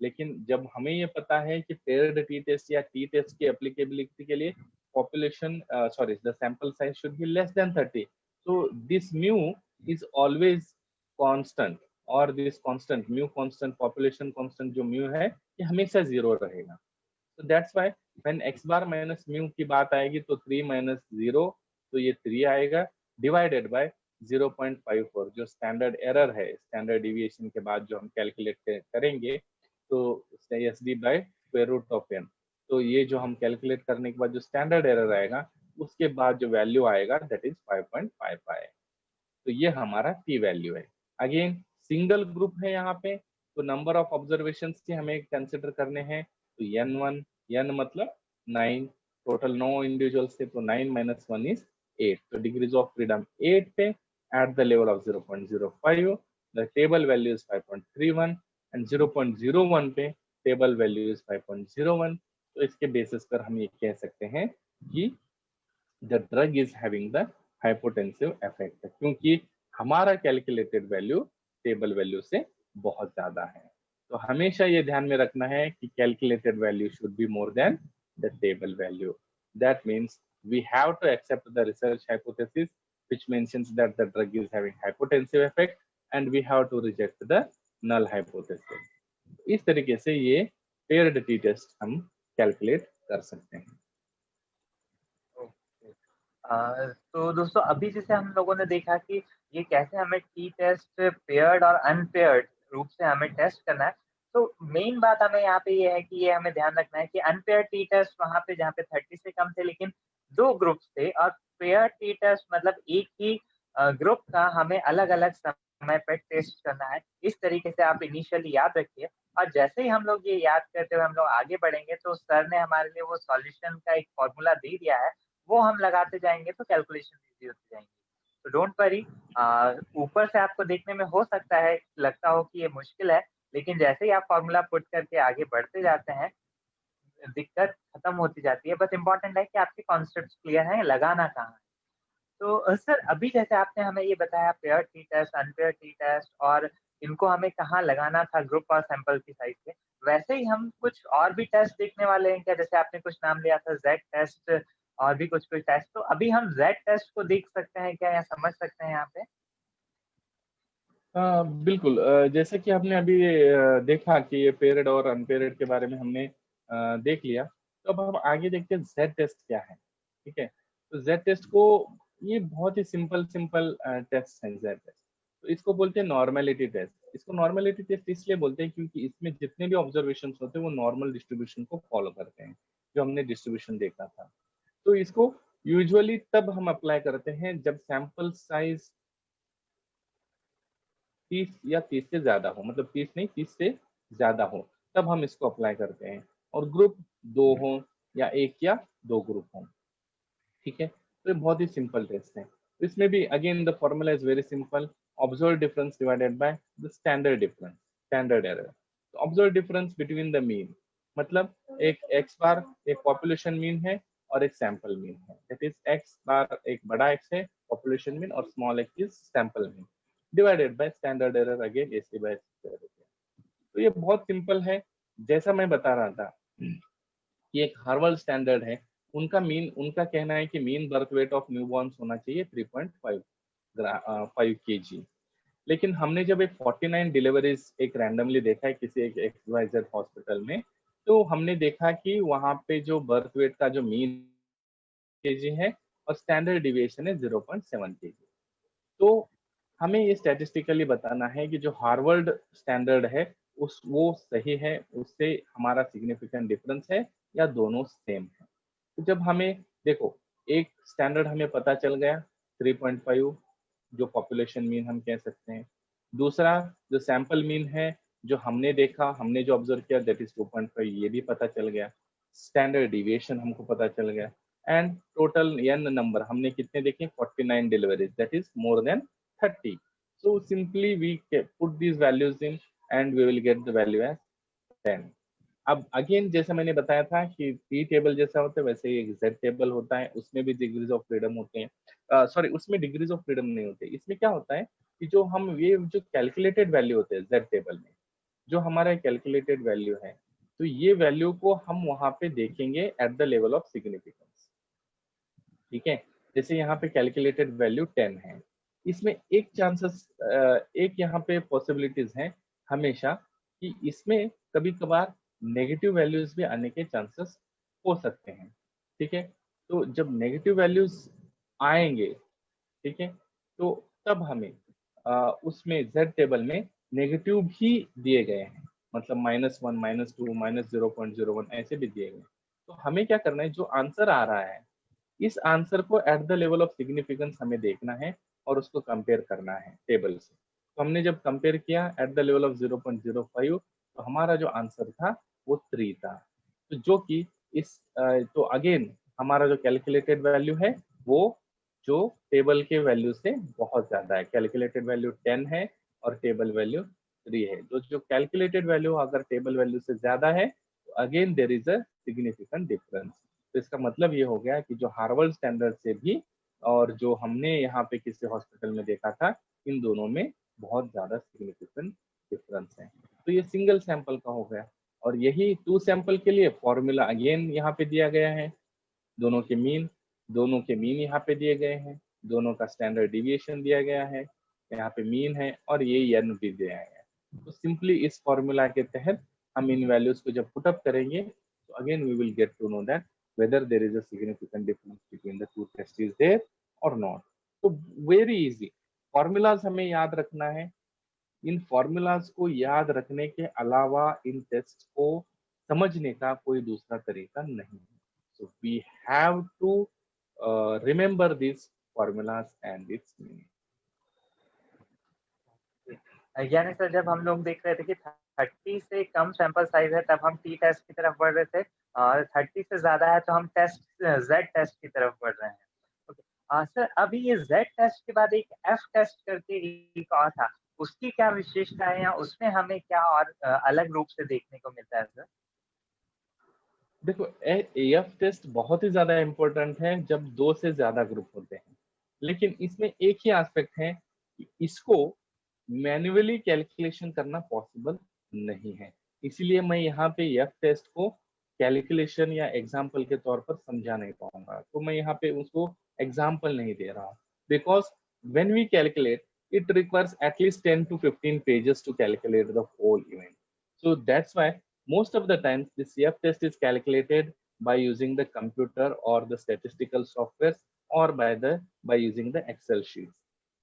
B: लेकिन जब हमें ये पता है कि पेयर्ड टी टेस्ट या टी टेस्ट की एप्लीकेबिलिटी के लिए population sorry the sample size should be less than 30, so this mu is always constant, और this constant mu constant population constant जो म्यू है ये हमेशा जीरो रहेगा। तो that's why when x bar minus mu की बात आएगी तो 3 माइनस 0, तो ये 3 आएगा डिवाइडेड बाय 0.54 जो स्टैंडर्ड एरर है। स्टैंडर्ड डिविएशन के बाद जो हम कैलकुलेट करेंगे तो S D by square root of n। तो ये जो हम कैलकुलेट करने के बाद जो स्टैंडर्ड एरर आएगा उसके बाद जो वैल्यू आएगा दैट इज 5.55। तो ये हमारा टी वैल्यू है। अगेन सिंगल ग्रुप है यहाँ पे, तो नंबर ऑफ ऑब्जर्वेशन से हमें कंसिडर करने हैं। तो n1 n मतलब 9, टोटल 9 इंडिविजुअल्स थे तो 9 माइनस 1 इज 8। तो डिग्रीज ऑफ फ्रीडम 8 पे eight the level of 0.05 the table value is 5.31 and 0.01 पे टेबल वैल्यू इज 5.01। तो इसके बेसिस पर हम ये कह सकते हैं कि the drug is having the hypotensive effect, क्योंकि हमारा कैलकुलेटेड वैल्यू टेबल वैल्यू से बहुत ज्यादा है। तो हमेशा ये ध्यान में रखना है कि calculated value should be more than the table value. That means we have to accept the research hypothesis which mentions that the drug is having hypotensive effect and we have to reject the null hypothesis। इस तरीके से ये paired t test हम calculate कर सकते हैं।
A: तो दोस्तों अभी जैसे हम लोगों ने देखा कि ये कैसे हमें टी टेस्ट पेयर्ड और अनपेयर्ड रूप से हमें टेस्ट करना है। तो मेन बात हमें यहाँ पे ये है कि ये हमें ध्यान रखना है कि अनपेयर्ड टी टेस्ट वहाँ पे जहाँ पे 30 से कम थे लेकिन 2 ग्रुप्स थे, और पेयर्ड टी टेस्ट मतलब एक ही ग्रुप का हमें अलग-अलग समय पे टेस्ट करना है। इस तरीके से आप इनिशियली याद रखिए, और जैसे ही हम लोग ये याद करते हुए हम लोग आगे बढ़ेंगे तो सर ने हमारे लिए वो सॉल्यूशन का एक फॉर्मूला दे दिया है, वो हम लगाते जाएँगे तो कैलकुलेशन ईज़ी होती जाएँगी। तो डोंट वरी, ऊपर से आपको देखने में हो सकता है, लगता हो कि ये मुश्किल है, लेकिन जैसे ही आप फ़ॉर्मूला पुट करके आगे बढ़ते जाते हैं, दिक्कत खत्म होती जाती है। बस इम्पोर्टेंट है कि आपके कॉन्सेप्ट्स क्लियर हैं, लगाना कहाँ है। तो सर अभी जैसे आपने हमें ये बताया paired t test, unpaired t test और इनको हमें कहाँ लगाना था ग्रुप और सैंपल की साइज़ पे। वैसे ही हम कुछ और भी टेस्ट देखने वाले हैं क्या? जैसे आपने कुछ नाम लिया था ज़ेड टेस्ट और भी कुछ-कुछ टेस्ट, तो अभी हम ज़ेड टेस्ट को देख सकते हैं क्या या समझ सकते हैं यहाँ पे?
B: बिल्कुल, जैसे कि आपने अभी देखा कि ये पेयर्ड और अनपेयर्ड के बारे में हमने देख लिया। तो अब हम आगे देखते हैं जेड टेस्ट क्या है। ठीक है, तो जेड टेस्ट को ये बहुत ही सिंपल सिंपल टेस्ट है जेड टेस्ट। तो इसको बोलते हैं नॉर्मेलिटी टेस्ट। इसको नॉर्मेलिटी टेस्ट इसलिए बोलते हैं क्योंकि इसमें जितने भी ऑब्जर्वेशन होते हैं वो नॉर्मल डिस्ट्रीब्यूशन को फॉलो करते हैं, जो हमने डिस्ट्रीब्यूशन देखा था। तो इसको यूजुअली तब हम अप्लाई करते हैं जब सैंपल साइज 30 या 30 से ज्यादा हो, मतलब 30 नहीं 30 से ज्यादा हो, तब हम इसको अप्लाई करते हैं। और ग्रुप 2 हो या 1 या 2 ग्रुप हो। ठीक है, तो ये बहुत ही सिंपल टेस्ट है। तो इसमें भी again the formula is very simple, observe difference divided by the standard difference, standard error. तो observe difference between the mean, मतलब एक एक्स बार एक पॉपुलेशन मीन है और एक सैंपल मीन है। दैट इज एक्स बार एक बड़ा एक्स है पॉपुलेशन मीन और small X is sample mean, divided by standard error again S E by square root. तो ये बहुत सिंपल है। जैसा मैं बता रहा था कि एक हार्वर्ड स्टैंडर्ड है, उनका कहना है कि mean birth weight of newborn's होना चाहिए 3.5 kg। लेकिन हमने जब एक 49 डिलीवरीज एक रैंडमली देखा है किसी एक XYZ हॉस्पिटल में, तो हमने देखा कि वहां पे जो बर्थ वेट का जो मीन केजी है और स्टैंडर्ड डिविएशन है 0.7 केजी। तो हमें ये स्टैटिस्टिकली बताना है कि जो हार्वर्ड स्टैंडर्ड है उस वो सही है, उससे हमारा सिग्निफिकेंट डिफरेंस है या दोनों सेम है। तो जब हमें देखो, एक स्टैंडर्ड हमें पता चल गया 3.5 जो पॉपुलेशन मीन हम कह सकते हैं। दूसरा जो सैंपल मीन है जो हमने देखा, हमने जो ऑब्जर्व किया दैट इज 2.5, ये भी पता चल गया। स्टैंडर्ड डिविएशन हमको पता चल गया एंड टोटल एन नंबर हमने कितने देखे 49 deliveries that is more than 30. So simply we put these values in and we will get the value as 10. अब अगेन जैसे मैंने बताया था कि पी टेबल जैसा होता है वैसे ही एक जेड टेबल होता है, उसमें भी डिग्रीज ऑफ फ्रीडम होते हैं। सॉरी, उसमें डिग्रीज ऑफ फ्रीडम नहीं होते। इसमें क्या होता है कि जो हम ये जो कैलकुलेटेड वैल्यू होते हैं जेड टेबल में, जो हमारा कैलकुलेटेड वैल्यू है, तो ये वैल्यू को हम वहां पे देखेंगे eight the level of significance. ठीक है, जैसे यहाँ पे कैलकुलेटेड वैल्यू 10 है, इसमें एक चांसेस, एक यहाँ पे पॉसिबिलिटीज हैं हमेशा कि इसमें कभी कभार नेगेटिव वैल्यूज भी आने के चांसेस हो सकते हैं। ठीक है, तो जब नेगेटिव वैल्यूज आएंगे, ठीक है, तो तब हमें उसमें जेड टेबल में नेगेटिव भी दिए गए हैं, मतलब -1, -2, -0.01 ऐसे भी दिए गए। तो हमें क्या करना है, जो आंसर आ रहा है इस आंसर को eight the level of significance हमें देखना है और उसको कंपेयर करना है टेबल से। तो हमने जब कंपेयर किया एट द लेवल ऑफ 0.05, तो हमारा जो आंसर था वो 3 था। तो जो कि इस तो अगेन हमारा जो कैलकुलेटेड वैल्यू है वो जो टेबल के वैल्यू से बहुत ज्यादा है। कैलकुलेटेड वैल्यू 10 है और टेबल वैल्यू 3 है। तो जो कैलकुलेटेड वैल्यू अगर टेबल वैल्यू से ज्यादा है तो again there is a significant difference. तो इसका मतलब ये हो गया कि जो हार्वर्ड स्टैंडर्ड से भी और जो हमने यहाँ पे किसी हॉस्पिटल में देखा था, इन दोनों में बहुत ज्यादा सिग्निफिकेंट डिफरेंस है। तो ये सिंगल सैंपल का हो गया। और यही 2 सैंपल के लिए फॉर्मूला अगेन यहाँ पे दिया गया है। दोनों के मीन यहाँ पे दिए गए हैं, दोनों का स्टैंडर्ड डिविएशन दिया गया है, यहाँ पे मीन है और ये एन भी दिया गया है। तो सिंपली इस फॉर्मूला के तहत हम इन वैल्यूज को जब पुटअप करेंगे तो again we will get to know that whether there is a significant difference between the two tests is there or not. तो वेरी इजी फॉर्मूलाज हमें याद रखना है। इन फॉर्मूलाज को याद रखने के अलावा इन टेस्ट को समझने का कोई दूसरा तरीका नहीं है। So we have to remember this formulas and its meaning.
A: यानी सर जब हम लोग देख रहे थे कि 30 से कम सैंपल साइज है तब हम टी टेस्ट की तरफ बढ़ रहे थे और 30 से ज्यादा है तो हम जेड टेस्ट की तरफ बढ़ रहे हैं। ओके, सर अभी ये जेड टेस्ट के बाद एक एफ टेस्ट करके एक और था, उसकी क्या विशेषता है या उसमें हमें क्या और अलग रूप से देखने को मिलता है सर?
B: देखो, एएफ टेस्ट बहुत ही ज्यादा इंपॉर्टेंट है जब 2 से ज्यादा ग्रुप होते हैं, लेकिन इसमें एक ही एस्पेक्ट है कि इसको मैन्युअली कैलकुलेशन करना पॉसिबल नहीं है। इसीलिए मैं यहाँ पे एफ टेस्ट को कैलकुलेशन या एग्जाम्पल के तौर पर समझा नहीं पाऊंगा। तो मैं यहाँ पे उसको एग्जाम्पल नहीं दे रहा हूँ, because when we calculate it requires at least 10 to 15 pages to calculate the whole event. So that's why most of the times the CF test is calculated by using the computer or the statistical software or by using the Excel sheets.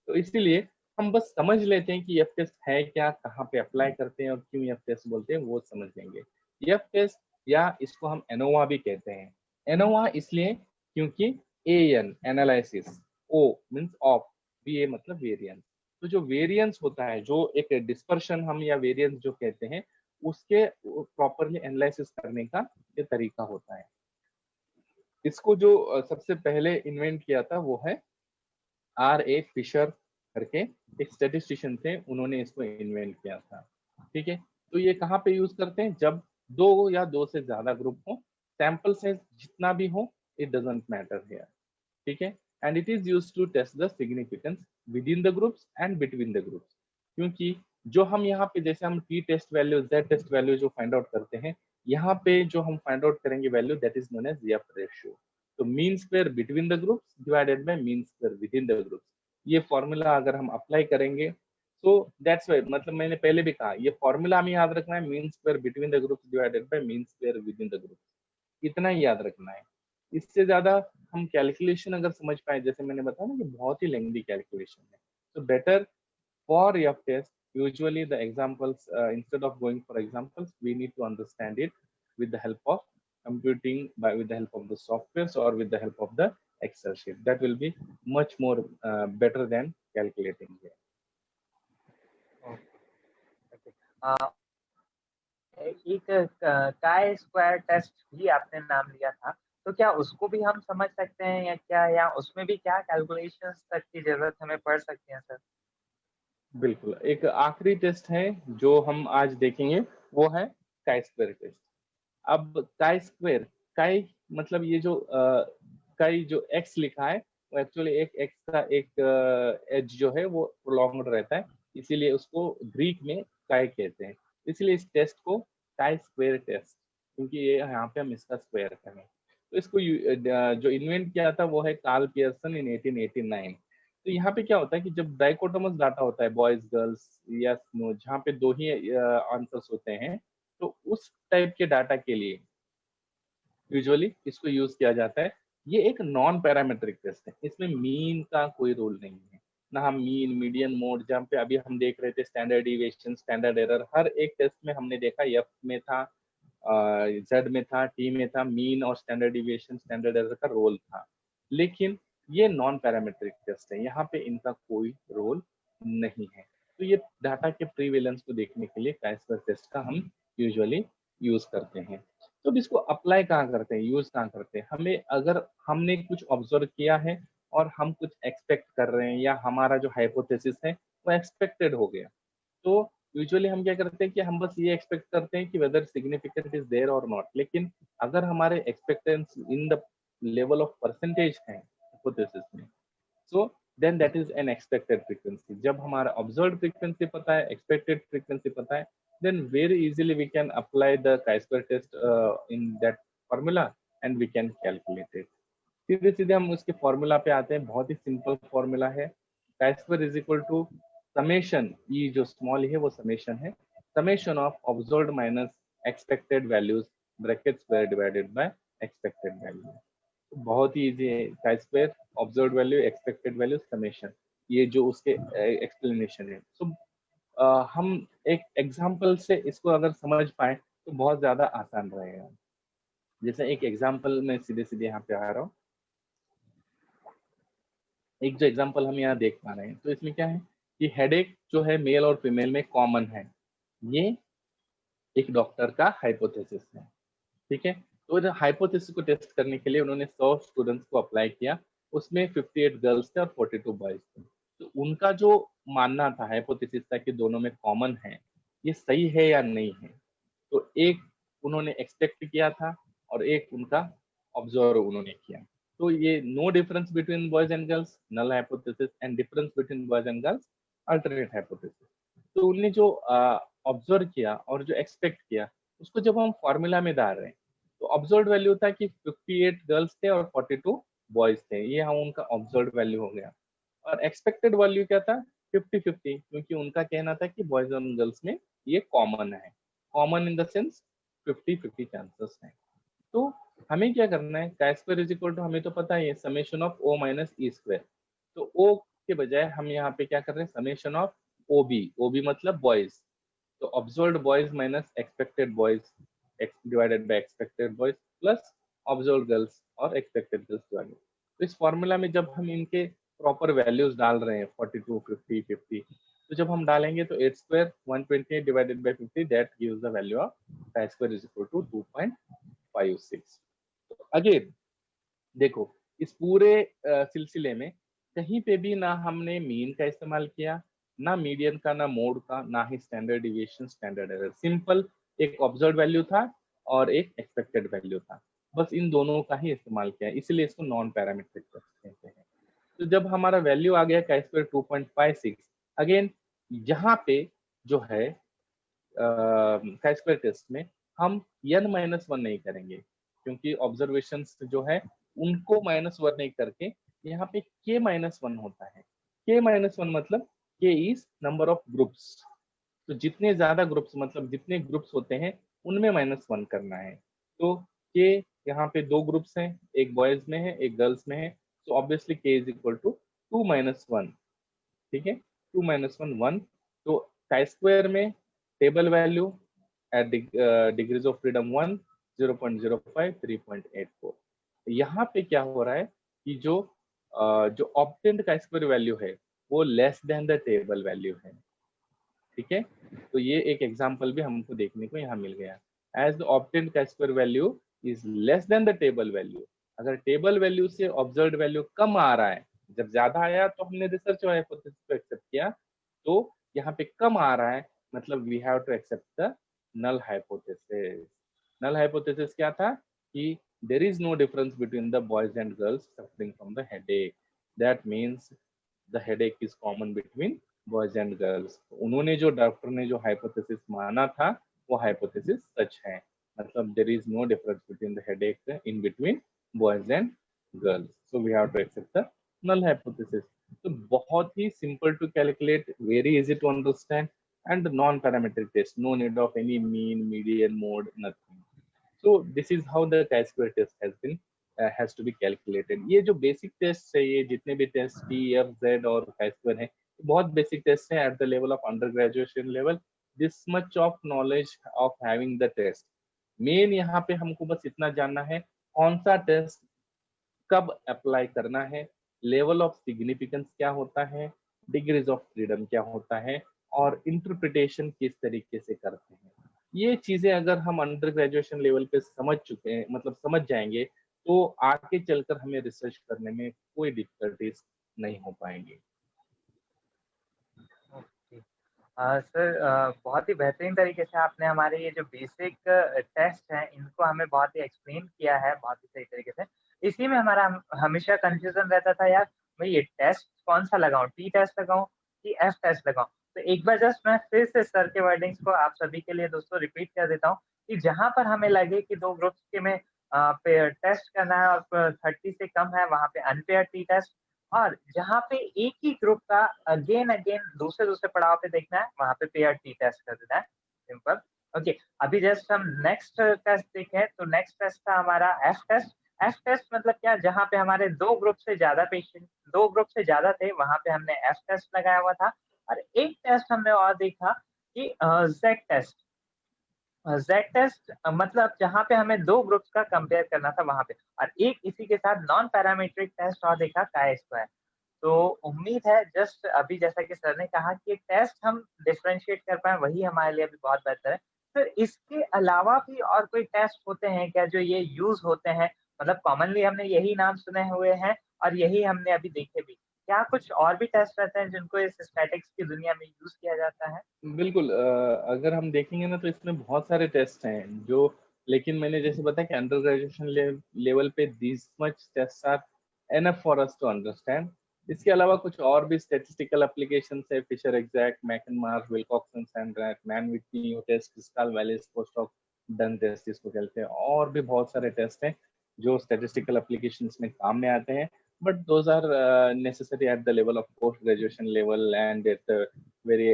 B: तो इसीलिए हम बस समझ लेते हैं कि F test है क्या, कहाँ पे अप्लाई करते हैं और क्यों एफ टेस्ट बोलते हैं वो समझ लेंगे। एफ टेस्ट या इसको हम एनोवा भी कहते हैं। एनोवा इसलिए क्योंकि an analysis, O means of, B A मतलब वेरिएंस। तो जो वेरिएंस होता है, जो एक डिस्पर्शन हम या वेरिएंस जो कहते हैं, उसके प्रॉपरली एनालिसिस करने का ये तरीका होता है। इसको जो सबसे पहले इन्वेंट किया था वो है R.A. फिशर करके एक स्टेटिस्टिशियन थे, उन्होंने इसको इन्वेंट किया था। ठीक है, तो ये कहाँ पे यूज करते हैं, जब 2 या 2 से ज्यादा ग्रुप हो, सैंपल साइज जितना भी हो, इट डजंट मैटर हियर। ठीक है, and it is used to test the significance within the groups and between the groups. क्योंकि जो हम यहाँ पे जैसे हम T test value, Z test value जो फाइंड आउट करते हैं, यहाँ पे जो हम फाइंड आउट करेंगे value that is known as F ratio. तो mean square between the groups divided by mean square within the groups. ये फॉर्मूला अगर हम अप्लाई करेंगे सो दैट्स वाई, मतलब मैंने पहले भी कहा ये फॉर्मूला हमें याद रखना है, mean square between the groups divided by mean square within the group, इतना ही याद रखना है। इससे ज्यादा हम कैलकुलेशन अगर समझ पाए, जैसे मैंने बताया ना कि बहुत ही लेंथी कैलकुलेशन है, तो better for your test usually the examples instead of going for examples we need to understand it with the help of computing, with the help of the softwares or with the help of the excel sheet. That will be much more better than calculating here.
A: एक chi square test भी आपने नाम लिया था, तो क्या उसको भी हम समझ सकते हैं या क्या, या उसमें भी क्या कैलकुलेशंस तक की जरूरत हमें पड़ सकती है सर?
B: बिल्कुल, एक आखिरी टेस्ट है जो हम आज देखेंगे, वो है काय स्क्वायर टेस्ट। अब काय स्क्वायर, काय मतलब ये जो काय जो x लिखा है वो एक्चुअली एक x का एक एज जो है वो प्रोलॉन्ग्ड रहता है, इसीलिए उसको ग्रीक में काय कहते हैं। इसलिए इस टेस्ट को काय स्क्वायर टेस्ट, क्योंकि ये यहाँ पे हम इसका स्क्वायर करें। तो इसको जो इन्वेंट किया था वो है कार्ल पियर्सन इन 1889। तो यहाँ पे क्या होता है कि जब डाइकोटोमस डाटा होता है, बॉयज गर्ल्स या नो, जहाँ पे दो ही आंसर्स होते हैं, तो उस टाइप के डाटा के लिए यूजुअली इसको यूज किया जाता है। ये एक नॉन पैरामेट्रिक टेस्ट है, इसमें मीन का कोई रोल नहीं है, ना हम मीन, मीडियन, मोड, जहाँ पे अभी हम देख रहे थे स्टैंडर्ड डिविएशन, स्टैंडर्ड एरर, हर एक टेस्ट में हमने देखा एफ में था, जेड में था, टी में था, मीन और स्टैंडर्ड डिविएशन, स्टैंडर्ड एरर का रोल था। लेकिन ये नॉन पैरामेट्रिक टेस्ट है, यहाँ पे इनका कोई रोल नहीं है। तो ये डाटा के प्रीवेलेंस को देखने के लिए काय स्क्वायर टेस्ट का हम यूजुअली यूज करते हैं। तो अब इसको अप्लाई कहाँ करते हैं, यूज कहाँ करते हैं? हमें अगर हमने कुछ ऑब्जर्व किया है और हम कुछ एक्सपेक्ट कर रहे हैं, या हमारा जो हाइपोथेसिस है वो एक्सपेक्टेड हो गया, तो यूजुअली हम क्या करते हैं कि हम बस ये एक्सपेक्ट करते हैं कि वेदर सिग्निफिकेंट इज देयर और नॉट। लेकिन अगर हमारे expectance in the level of percentage है हाइपोथेसिस में, so then that is an expected frequency. जब हमारा ऑब्जर्व्ड फ्रीक्वेंसी पता है, एक्सपेक्टेड फ्रीक्वेंसी पता है, then very easily we can apply the chi-square test in that formula and we can calculate it. सीधे सीधे हम उसके फॉर्मूला पे आते हैं, बहुत ही सिंपल फॉर्मूला है। chi-square is equal to summation, e जो स्मॉल है वो समेशन है, summation of observed minus expected values bracket square divided by expected value। बहुत ही इजी है, chi-square, observed value, expected value, summation, ये जो उसके एक्सप्लेनेशन है। सो हम एक एग्जाम्पल से इसको अगर समझ पाए तो बहुत ज्यादा आसान रहेगा। जैसे एक एग्जाम्पल में सीधे सीधे यहाँ पे आ रहा हूँ, एक जो एग्जाम्पल हम यहाँ देख पा रहे हैं, तो इसमें क्या है कि हेडेक जो है मेल और फीमेल में कॉमन है, ये एक डॉक्टर का हाइपोथेसिस है, ठीक है। तो हाइपोथेसिस को टेस्ट करने के लिए उन्होंने 100 स्टूडेंट्स को अप्लाई किया, उसमें 58 गर्ल्स थे और 42 बॉयज थे। तो उनका जो मानना था, हाइपोथेसिस था कि दोनों में कॉमन है, ये सही है या नहीं है। तो एक उन्होंने एक्सपेक्ट किया था और एक उनका ऑब्जर्व उन्होंने किया। तो ये no difference between boys and girls, null hypothesis, and difference between boys and girls, alternate hypothesis. तो उन्होंने जो ऑब्जर्व किया और जो एक्सपेक्ट किया, उसको जब हम फॉर्मूला में डाल रहे हैं, तो ऑब्जर्व वैल्यू था कि 58 गर्ल्स थे और 42 बॉयज थे, ये हम उनका ऑब्जर्व वैल्यू हो गया। और एक्सपेक्टेड वैल्यू क्या था, 50-50, क्योंकि उनका कहना था कि बॉयज और गर्ल्स में ये कॉमन है, common in the sense 50-50 chances हैं। तो हमें क्या करना है, chi square is equal to, हमें तो पता है summation of O minus E square. तो ओ के बजाय हम यहाँ पे क्या कर रहे हैं, summation of O B, O B मतलब बॉयज, तो observed boys minus expected boys divided by expected boys plus observed girls और एक्सपेक्टेड गर्ल्स वैल्यू। तो इस फॉर्मूला में जब हम इनके प्रॉपर वैल्यूज डाल रहे हैं 42, 50, 50, तो जब हम डालेंगे तो 8 square 128 divided by 50, that gives the value of chi square is equal to 2.56। तो अगेन देखो, इस पूरे सिलसिले में कहीं पे भी ना हमने मीन का इस्तेमाल किया, ना मीडियन का, ना मोड का, ना ही standard deviation, standard error. Simple एक ऑब्जर्व वैल्यू था और एक एक्सपेक्टेड वैल्यू था, बस इन दोनों का ही इस्तेमाल किया, इसलिए इसको नॉन पैरामीट्रिक कहते हैं। तो जब हमारा वैल्यू आ गया chi स्क्वायर 2.56, अगेन यहाँ पे जो है chi स्क्वायर टेस्ट में हम n-1 नहीं करेंगे, क्योंकि ऑब्जर्वेशन जो है उनको -1 नहीं करके यहाँ पे k-1 होता है। k-1 मतलब K is number of groups. तो जितने ज्यादा ग्रुप्स मतलब जितने ग्रुप्स होते हैं उनमें -1 करना है। तो K यहाँ पे 2 ग्रुप्स हैं, एक बॉयज में है एक गर्ल्स में है, तो obviously K is equal to 2 - 1। ठीक है, 2 - 1 1। तो chi स्क्वायर में table value at degrees of freedom 1 0.05 3.84। यहाँ पे क्या हो रहा है कि जो ऑब्टेन्ड chi स्क्वायर वैल्यू है वो less than the table value है। ठीक है, तो ये एक एग्जांपल भी हमको देखने को यहाँ मिल गया। As the obtained chi square value is less than the table value, अगर टेबल वैल्यू से ऑब्जर्व्ड वैल्यू कम आ रहा है, जब ज्यादा आया तो हमने रिसर्च हाइपोथेसिस को एक्सेप्ट किया, तो यहाँ पे कम आ रहा है मतलब we have to accept the null hypothesis. Null hypothesis क्या था कि there is no difference between the boys and girls suffering from the headache, that means the headache is common between boys and girls. उन्होंने जो doctor ने जो hypothesis माना था वो हाइपोथेसिस सच है, मतलब there is no difference between the headache in between boys and girls, so we have to accept the null hypothesis. तो बहुत ही simple to calculate, very easy to understand, and non parametric test, no need of any mean, median, mode, nothing. So this is how the chi-square test has to be calculated. ये जो basic test है, ये जितने भी test T, F, Z और chi-square है, बहुत basic test है at the level of under graduation level. This much of knowledge of having the test. Main यहाँ पे हमको बस इतना जानना है कौन सा टेस्ट कब अप्लाई करना है, लेवल ऑफ सिग्निफिकेंस क्या होता है, डिग्रीज ऑफ फ्रीडम क्या होता है, और इंटरप्रिटेशन किस तरीके से करते हैं। ये चीजें अगर हम अंडर ग्रेजुएशन लेवल पे समझ चुके हैं, मतलब समझ जाएंगे, तो आगे चलकर हमें रिसर्च करने में कोई डिफिकल्टीज नहीं हो पाएंगी।
A: ओके। सर बहुत ही बेहतरीन तरीके से आपने हमारे ये जो बेसिक टेस्ट हैं इनको हमें बहुत ही एक्सप्लेन किया है बहुत ही सही तरीके से। इसी में हमारा हमेशा कन्फ्यूज़न रहता था यार मैं ये टेस्ट कौन-सा लगाऊँ? टी टेस्ट लगाऊँ कि एफ टेस्ट लगाऊँ? तो एक बार जस्ट मैं फिर से सर के वर्डिंग्स को आप सभी के लिए दोस्तों रिपीट कर देता हूँ कि जहाँ पर हमें लगे कि 2 ग्रुप्स के में पेयर टेस्ट करना है और 30 से कम है वहाँ पे अनपेयर्ड टी टेस्ट, और जहाँ पे एक ही ग्रुप का अगेन दूसरे पड़ाव पे देखना है, वहाँ पे पेयर टी टेस्ट कर देना है, सिंपल। ओके, अभी जस्ट हम नेक्स्ट टेस्ट देखें तो नेक्स्ट टेस्ट था हमारा एफ टेस्ट। एफ टेस्ट मतलब क्या, जहाँ पे हमारे 2 ग्रुप से ज़्यादा पेशेंट 2 ग्रुप से ज़्यादा थे, वहाँ पे हमने एफ टेस्ट लगाया हुआ था। और एक टेस्ट हमने और देखा कि जेड टेस्ट। जेड टेस्ट मतलब जहाँ पे हमें 2 ग्रुप्स का कंपेयर करना था वहाँ पे, और एक इसी के साथ नॉन पैरामीट्रिक टेस्ट और देखा काई स्क्वायर। तो उम्मीद है जस्ट अभी जैसा कि सर ने कहा कि टेस्ट हम डिफरेंशिएट कर पाएँ वही हमारे लिए अभी बहुत बेहतर है। फिर इसके अलावा भी और कोई टेस्ट होते हैं क्या जो ये यूज़ होते हैं? मतलब कॉमनली हमने यही नाम सुने हुए हैं और यही हमने अभी देखे भी। क्या कुछ और भी टेस्ट रहते हैं जिनको इस स्टैटिक्स की दुनिया में यूज़ किया जाता है?
B: बिल्कुल, अगर हम देखेंगे ना तो इसमें बहुत सारे टेस्ट हैं जो, लेकिन मैंने जैसे बताया कि अंडर ग्रेजुएशन लेवल पे this much test are enough for us to understand. इसके अलावा कुछ और भी स्टैटिस्टिकल एप्लीकेशन है, Fisher exact, McNemar, Wilcoxon signed rank, Mann Whitney test, Kruskal Wallis, post hoc Dunn test जिसको कहते हैं, और भी बहुत सारे टेस्ट हैं जो स्टैटिस्टिकल एप्लीकेशंस में काम में आते हैं, but those are necessary at the level of post graduation level and at very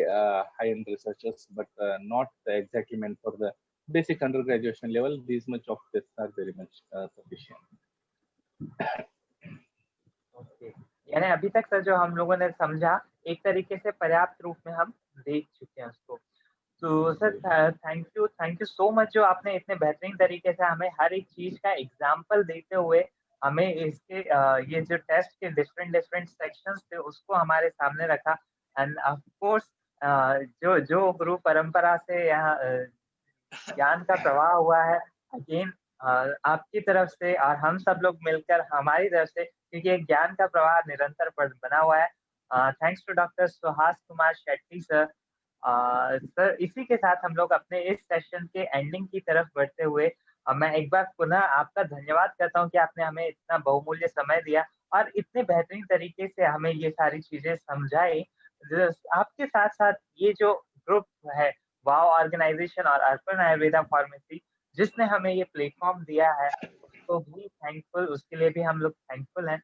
B: high end researchers, but not exactly meant for the basic undergraduation level. These much of tests are very much sufficient.
A: Okay, यानी अभी तक sir जो हम लोगों ने समझा एक तरीके से पर्याप्त रूप में हम देख चुके हैं उसको। तो sir thank you so much जो आपने इतने बेहतरीन तरीके से हमें हर एक चीज़ का एग्ज़ाम्पल देते हुए हमें इसके ये जो टेस्ट के डिफरेंट सेक्शंस थे उसको हमारे सामने रखा। एंड ऑफ कोर्स जो जो गुरु परंपरा से यहाँ ज्ञान का प्रवाह हुआ है अगेन आपकी तरफ से और हम सब लोग मिलकर हमारी तरफ से, क्योंकि एक ज्ञान का प्रवाह निरंतर बना हुआ है। Thanks to doctor Suhas Kumar Shetty sir. Sir इसी के साथ हम लोग अपने इस सेशन के एंडिंग की तरफ बढ़ते हुए मैं एक बार पुनः आपका धन्यवाद करता हूँ कि आपने हमें इतना बहुमूल्य समय दिया और इतने बेहतरीन तरीके से हमें ये सारी चीजें समझाई। आपके साथ साथ ये जो ग्रुप है वाव ऑर्गेनाइजेशन और अर्पण आयुर्वेदा फार्मेसी जिसने हमें ये प्लेटफॉर्म दिया है उसको भी थैंकफुल, उसके लिए भी हम लोग थैंकफुल हैं।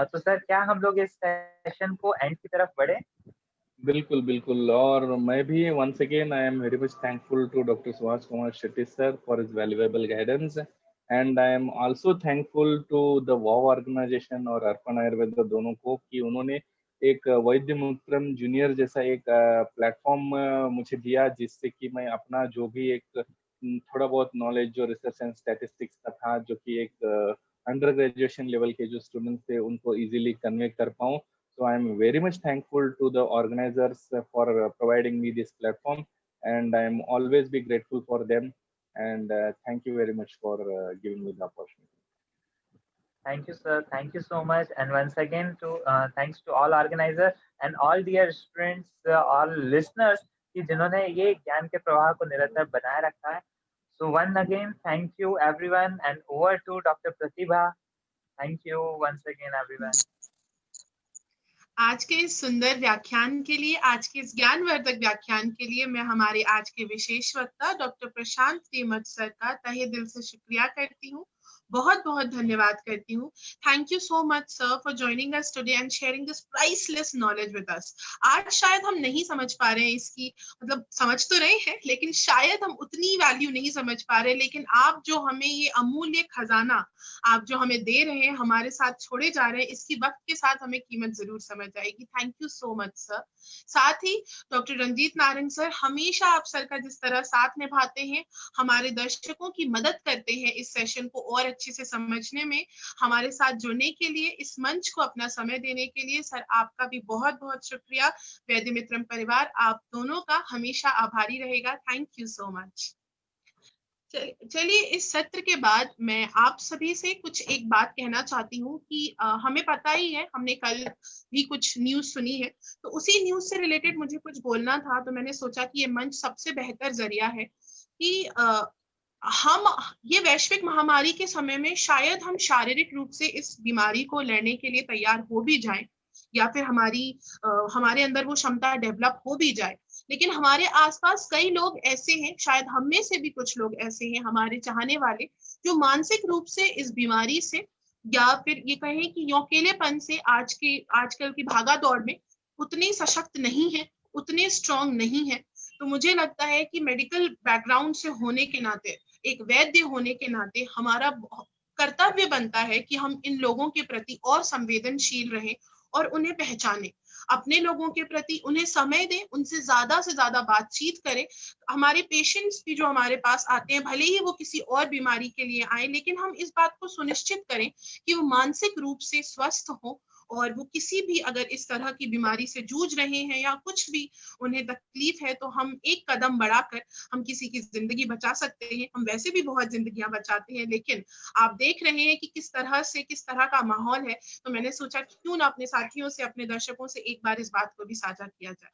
A: तो सर क्या हम लोग इस सेशन को एंड की तरफ बढ़े?
B: बिल्कुल बिल्कुल, और मैं भी once again I am very much thankful to doctor Subhash Kumar Shetty sir for his valuable guidance, and I am also thankful to the वाव ऑर्गेनाइजेशन और अर्पण आयुर्वेद दोनों को कि उन्होंने एक वैद्य मित्रम जूनियर जैसा एक प्लेटफॉर्म मुझे दिया, जिससे कि मैं अपना जो भी एक थोड़ा बहुत नॉलेज जो रिसर्च एंड स्टैटिस्टिक्स का था, जो कि एक अंडर ग्रेजुएशन लेवल के जो स्टूडेंट्स थे उनको इजीली कन्वे कर पाऊँ. So I'm very much thankful to the organizers for providing me this platform, and I'm always be grateful for them. And thank you very much for giving me the opportunity.
A: Thank you, sir. Thank you so much. And once again, to thanks to all organizers and all dear students, all listeners, कि जिन्होंने ये ज्ञान के प्रवाह को निरंतर बनाए रखा है. So once again, thank you everyone, and over to Dr. Pratibha. Thank you once again, everyone.
C: आज के इस सुंदर व्याख्यान के लिए, आज के इस ज्ञानवर्धक व्याख्यान के लिए मैं हमारे आज के विशेष वक्ता डॉक्टर प्रशांत टीमत सर का तहे दिल से शुक्रिया करती हूँ, बहुत बहुत धन्यवाद करती हूँ. Thank you so much sir for joining us today and sharing this priceless knowledge with us. आज शायद हम नहीं समझ पा रहे हैं इसकी, मतलब समझ तो रहे हैं लेकिन शायद हम उतनी वैल्यू नहीं समझ पा रहे, लेकिन आप जो हमें ये अमूल्य खजाना आप जो हमें दे रहे हैं, हमारे साथ छोड़े जा रहे हैं, इसकी वक्त के साथ हमें कीमत जरूर समझ आएगी. Thank you so much sir. साथ ही डॉक्टर रंजीत नारंग सर हमेशा आप सर का जिस तरह साथ निभाते हैं, हमारे दर्शकों की मदद करते हैं इस सेशन को और अच्छे से समझने में, हमारे साथ जुड़ने के लिए, इस मंच को अपना समय देने के लिए सर आपका भी बहुत बहुत शुक्रिया. वैद्य मित्रम परिवार आप दोनों का हमेशा आभारी रहेगा. Thank you so much. चलिए इस सत्र के बाद मैं आप सभी से कुछ एक बात कहना चाहती हूँ कि हमें पता ही है, हमने कल भी कुछ न्यूज सुनी है, तो उसी न्यूज से रिलेटेड मुझे कुछ बोलना था, तो मैंने सोचा कि ये मंच सबसे बेहतर जरिया है कि हम ये वैश्विक महामारी के समय में शायद हम शारीरिक रूप से इस बीमारी को लड़ने के लिए तैयार हो भी जाएं, या फिर हमारे अंदर वो क्षमता डेवलप हो भी जाए, लेकिन हमारे आसपास कई लोग ऐसे हैं, शायद हम में से भी कुछ लोग ऐसे हैं, हमारे चाहने वाले, जो मानसिक रूप से इस बीमारी से या फिर ये कहें कि अकेलेपन से आजकल की भागा दौड़ में उतने सशक्त नहीं है, उतने स्ट्रांग नहीं है. तो मुझे लगता है कि मेडिकल बैकग्राउंड से होने के नाते, एक वैद्य होने के नाते हमारा कर्तव्य बनता है कि हम इन लोगों के प्रति और संवेदनशील रहें और उन्हें पहचानें, अपने लोगों के प्रति उन्हें समय दें, उनसे से ज्यादा बातचीत करें. हमारे पेशेंट्स भी जो हमारे पास आते हैं, भले ही वो किसी और बीमारी के लिए आए, लेकिन हम इस बात को सुनिश्चित करें कि वो मानसिक रूप से स्वस्थ हो, और वो किसी भी अगर इस तरह की बीमारी से जूझ रहे हैं या कुछ भी उन्हें तकलीफ है, तो हम एक कदम बढ़ाकर हम किसी की जिंदगी बचा सकते हैं. हम वैसे भी बहुत जिंदगियां बचाते हैं, लेकिन आप देख रहे हैं कि किस तरह का माहौल है, तो मैंने सोचा क्यों ना अपने साथियों से, अपने दर्शकों से एक बार इस बात को भी साझा किया जाए.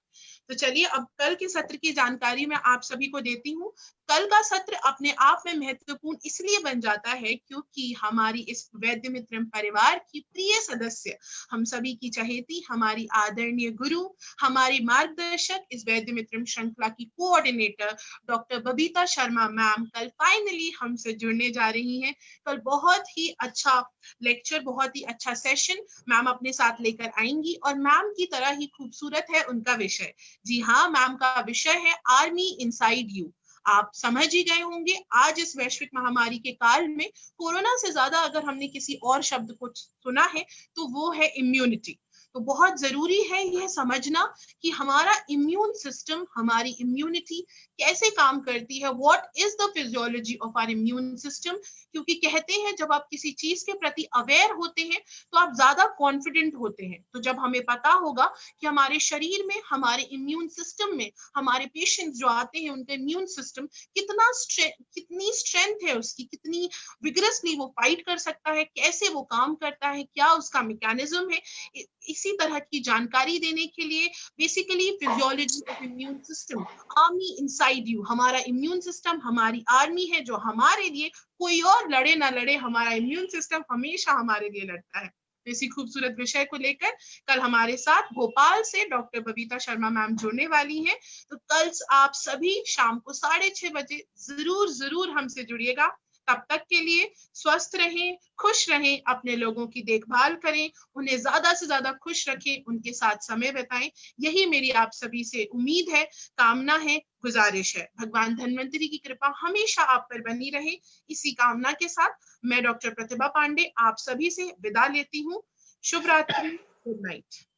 C: तो चलिए अब कल के सत्र की जानकारी मैं आप सभी को देती हूँ. कल का सत्र अपने आप में महत्वपूर्ण इसलिए बन जाता है क्योंकि हमारी इस वैद्य मित्रम परिवार की प्रिय सदस्य, हम सभी की चहेती, हमारी आदरणीय गुरु, हमारी मार्गदर्शक, इस वैद्य मित्रम श्रृंखला की coordinator doctor Babita Sharma ma'am कल फाइनली हमसे जुड़ने जा रही हैं. कल बहुत ही अच्छा लेक्चर, बहुत ही अच्छा सेशन मैम अपने साथ लेकर आएंगी, और मैम की तरह ही खूबसूरत है उनका विषय. जी हाँ, मैम का विषय है आर्मी इनसाइड यू. आप समझ ही गए होंगे, आज इस वैश्विक महामारी के काल में कोरोना से ज्यादा अगर हमने किसी और शब्द को सुना है तो वो है इम्यूनिटी. तो बहुत जरूरी है यह समझना कि हमारा इम्यून सिस्टम, हमारी इम्यूनिटी कैसे काम करती है, what is the physiology of our immune system. क्योंकि कहते हैं जब आप किसी चीज के प्रति अवेयर होते हैं तो आप ज्यादा कॉन्फिडेंट होते हैं. तो जब हमें पता होगा कि हमारे शरीर में, हमारे इम्यून सिस्टम में, हमारे पेशेंट्स जो आते हैं उनका इम्यून सिस्टम कितनी स्ट्रेंथ है उसकी, कितनी विगरसली वो फाइट कर सकता है, कैसे वो काम करता है, क्या उसका मैकेनिज्म है, इसी तरह की जानकारी देने के लिए basically physiology of immune system, army inside you. हमारा इम्यून सिस्टम हमारी आर्मी है जो हमारे लिए, कोई और लड़े ना लड़े, हमारा इम्यून सिस्टम हमेशा हमारे लिए लड़ता है. इसी खूबसूरत विषय को लेकर कल हमारे साथ भोपाल से डॉक्टर बबीता शर्मा मैम जुड़ने वाली हैं. तो कल आप सभी शाम को 6:30 बजे जरूर हमसे जुड़िएगा. तब तक के लिए स्वस्थ रहें, खुश रहें, अपने लोगों की देखभाल करें, उन्हें ज्यादा से ज्यादा खुश रखें, उनके साथ समय बिताएं। यही मेरी आप सभी से उम्मीद है, कामना है, गुजारिश है। भगवान धन्वंतरी की कृपा हमेशा आप पर बनी रहे। इसी कामना के साथ मैं डॉक्टर प्रतिभा पांडे आप सभी से विदा लेती हूँ। शुभ रात्रि, गुड नाइट।